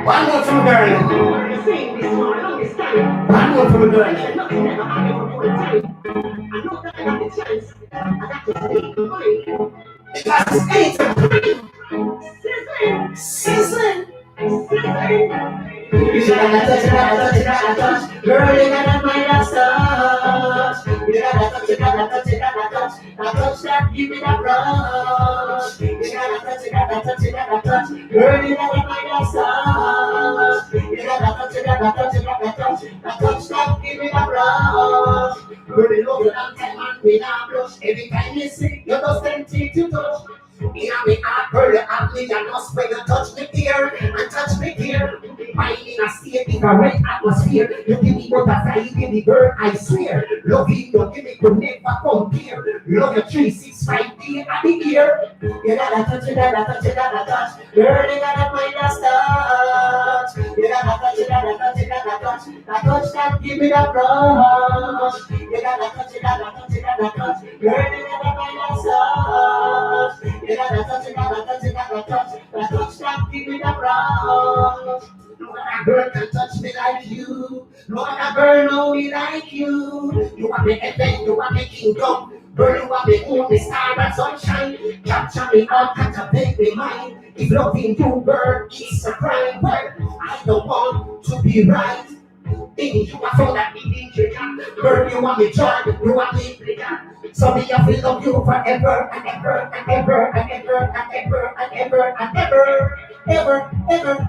S1: One more from girl. One more from girl. Because it's sizzling. You gotta touch. Girl, you gotta find that touch. You gotta touch. I touch that, give me that rush. You gotta touch. Girl, you gotta find that touch. You gotta touch. I touch that, give me that rush. Girl, you love you long time and we not blush. Every time you see, you just tempted to touch. In a me heart, girl, you have me and us when you touch me here and touch me here. Mine in a state in a right atmosphere. You give me butterfly, you give me girl, I swear. Love you, don't give me could never compare. Love your 365 day at the ear. You gotta touch. Girl, you gotta find us touch. You gotta touch. that touch that give me that rush. You gotta touch it, gotta touch it, gotta touch. Girl, you gotta find that touch. You gotta touch it, gotta touch it, gotta touch. That touch that give me that rush. No other girl can touch me like you. No other girl know me like you. You are the heaven, you are the kingdom. Girl, you are the only star and sunshine. Capture me up, captivate me mind. If loving you, girl, is a crime, well, I don't want to be right. In you, I found that in treasure. Girl, you want me joy, you want me pleasure. So me, I will love you forever and ever and ever and ever and ever and ever and ever, ever, ever.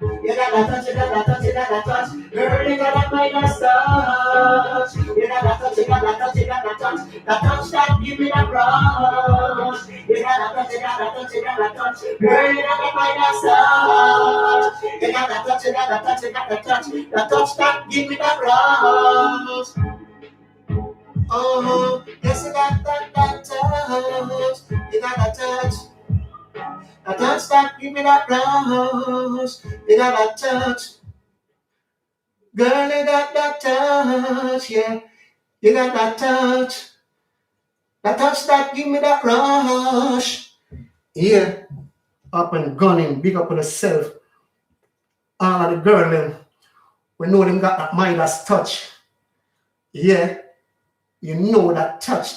S1: You gotta touch, you gotta touch, you gotta touch. Girl, you gotta find a touch. You gotta touch, you gotta touch, you gotta touch. The touch that give me that rush. You gotta touch, you gotta touch, you gotta touch. Girl, you gotta find a touch. You gotta touch, you gotta touch, you gotta touch. The touch that give me that rush. Oh, yes, you got that touch. You gotta touch. A touch that give me that rush. You got that touch. Girl, you got that touch, yeah. You got that touch. The touch that give me that rush. Yeah. Up and gunning, big up on yourself. All of the girl them, we know them got that Midas touch. Yeah. You know that touch.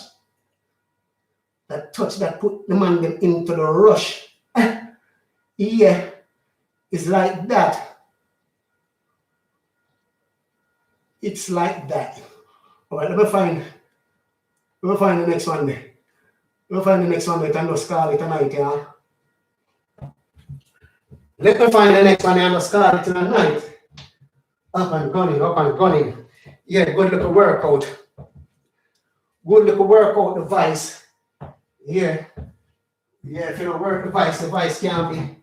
S1: That touch that put the man them into the rush. Yeah, it's like that. It's like that. All right, let me find the next one there. We'll find the next one there. I know Scarlet tonight, yeah. Let me find the next one there. I know Scarlet tonight. Up and gunning. Yeah, good little workout. Good little workout device. Yeah. Yeah, if you don't work the device can't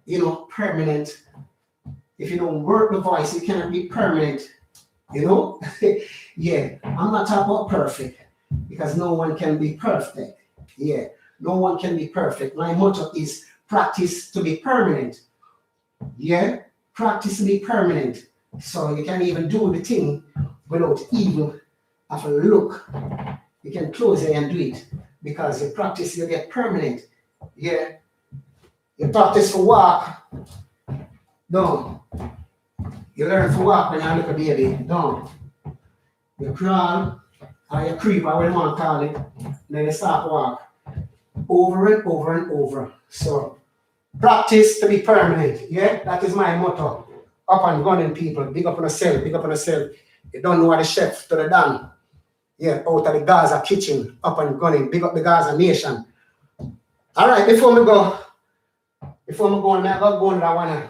S1: be, permanent. If you don't work the device, it cannot be permanent. Yeah, I'm not talking about perfect because no one can be perfect. Yeah, no one can be perfect. My motto is practice to be permanent. Yeah, practice to be permanent. So you can even do the thing without even have a look. You can close it and do it. Because you practice, you get permanent. Yeah. You practice for walk. Don't. You learn to walk when you're a little baby. Don't. You crawl or you creep, or whatever you want to call it. Then you start to walk. Over and over and over. So practice to be permanent. Yeah. That is my motto. Up and gunning people. Big up on yourself. Big up on yourself. You don't know what the chef to the done. Yeah, out of the Gaza kitchen, up and gunning, big up the Gaza nation. All right, before we go on, I got to go on that one.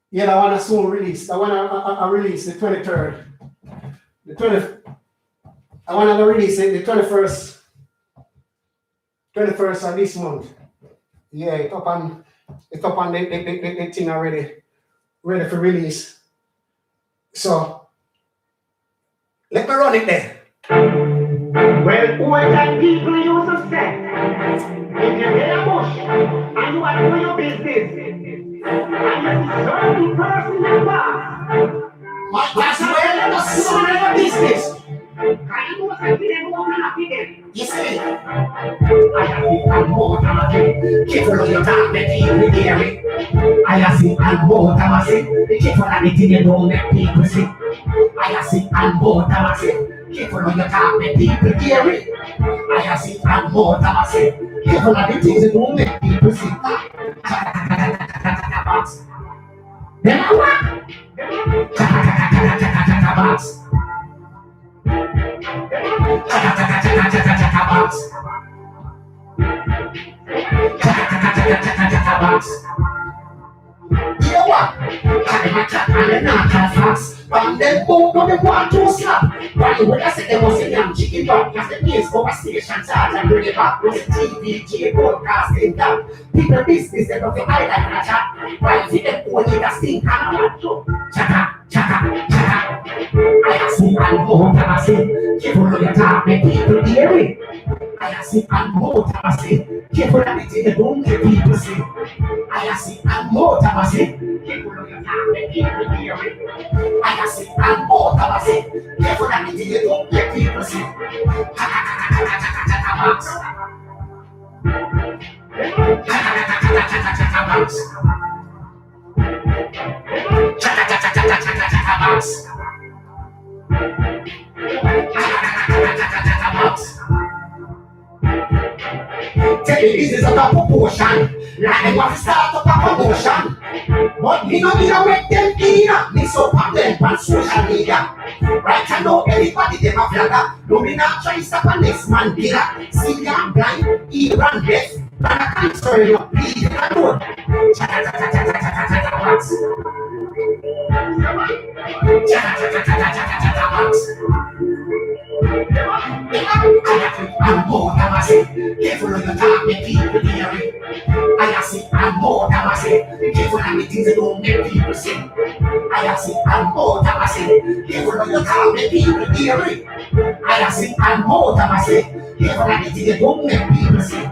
S1: Yeah, that one I soon release. That one I release the 23rd. I want to release it the 21st of this month. Yeah, it's up on the thing already, ready for release. So let me run it there.
S2: Well, what that people used to say, if you get a bush and you are doing your business, and you see certain person in the past,
S1: My class, where you must do your business.
S2: can you know something they won't happy then?
S1: You see?
S2: I have seen and more than a thing.
S1: Careful of your talk, make people hear it.
S2: I have seen and more than a thing.
S1: Careful of the thing you don't make people see. I have seen and more than a thing. Careful of your talk, make people hear it. I have seen and more than a thing. Careful of the things you don't make people see. Then I what? Box. You know what? And they're not that fast. And then both of them want to slap. Why would I say they must say young chicken dog? As the news over station charge and bring it back. Was it TVG broadcasting that? People business, they don't feel I like a chat. Why is it them only that stink and a lot too? Chaka. I have seen and more than I see. Careful of your talk, make people hear it. I see and more Tamasi. Careful of the thing you don't make people see. I see and more Tamasi. Careful of your time, make people hear it. I see and more Tamasi. Careful of the thing you don't make people see. Max. Max. Tell the business of a proportion. Like them want to start up a promotion. But me no need to make them in. Me so pop them on social media. Right I know everybody them a flagger. No me not try stop a next man killer. See I'm blind, he run deaf. But I can't sorry you, leave it alone. Max. I'm more than I say. Careful of the time, make people hear it. I see I'm more than I say. Careful of the things that don't make people sing. I see I'm more than I say. Careful of the time, make people hear it. I see I'm more than I say. Careful of the things that don't make people sing.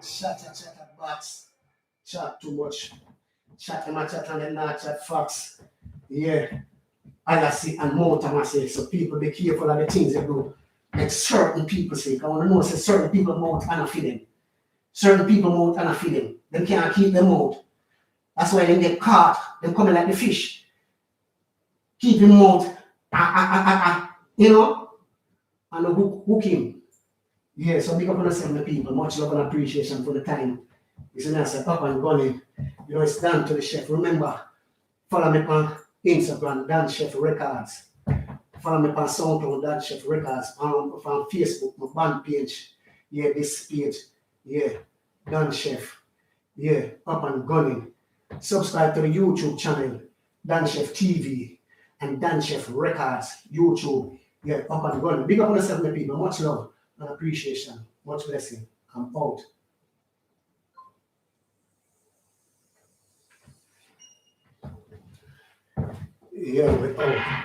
S1: Shut up, box. Chat too much. Chat and chat and then not chat facts. Yeah. I see and more time I say. So people be careful of the things they do. Like certain people say. I want to know say certain people mouth and a feeling. Certain people mouth and a feeling. They can't keep them mouth. That's why they get caught. They coming like the fish. Keep him mouth. You know? And hook him. Yeah, so big up on the people. Much love and appreciation for the time. It's a nice up and running. You know, it's Dan to the chef. Remember, follow me on Instagram, Dan Chef Records. Follow me on SoundCloud, Dan Chef Records. On Facebook, my band page. Yeah, this page. Yeah, Dan Chef. Yeah, up and gunning. Subscribe to the YouTube channel, Dan Chef TV and Dan Chef Records, YouTube. Yeah, up and gunning. Big up on yourself, my people. Much love and appreciation. Much blessing. I'm out. Yeah, we're out.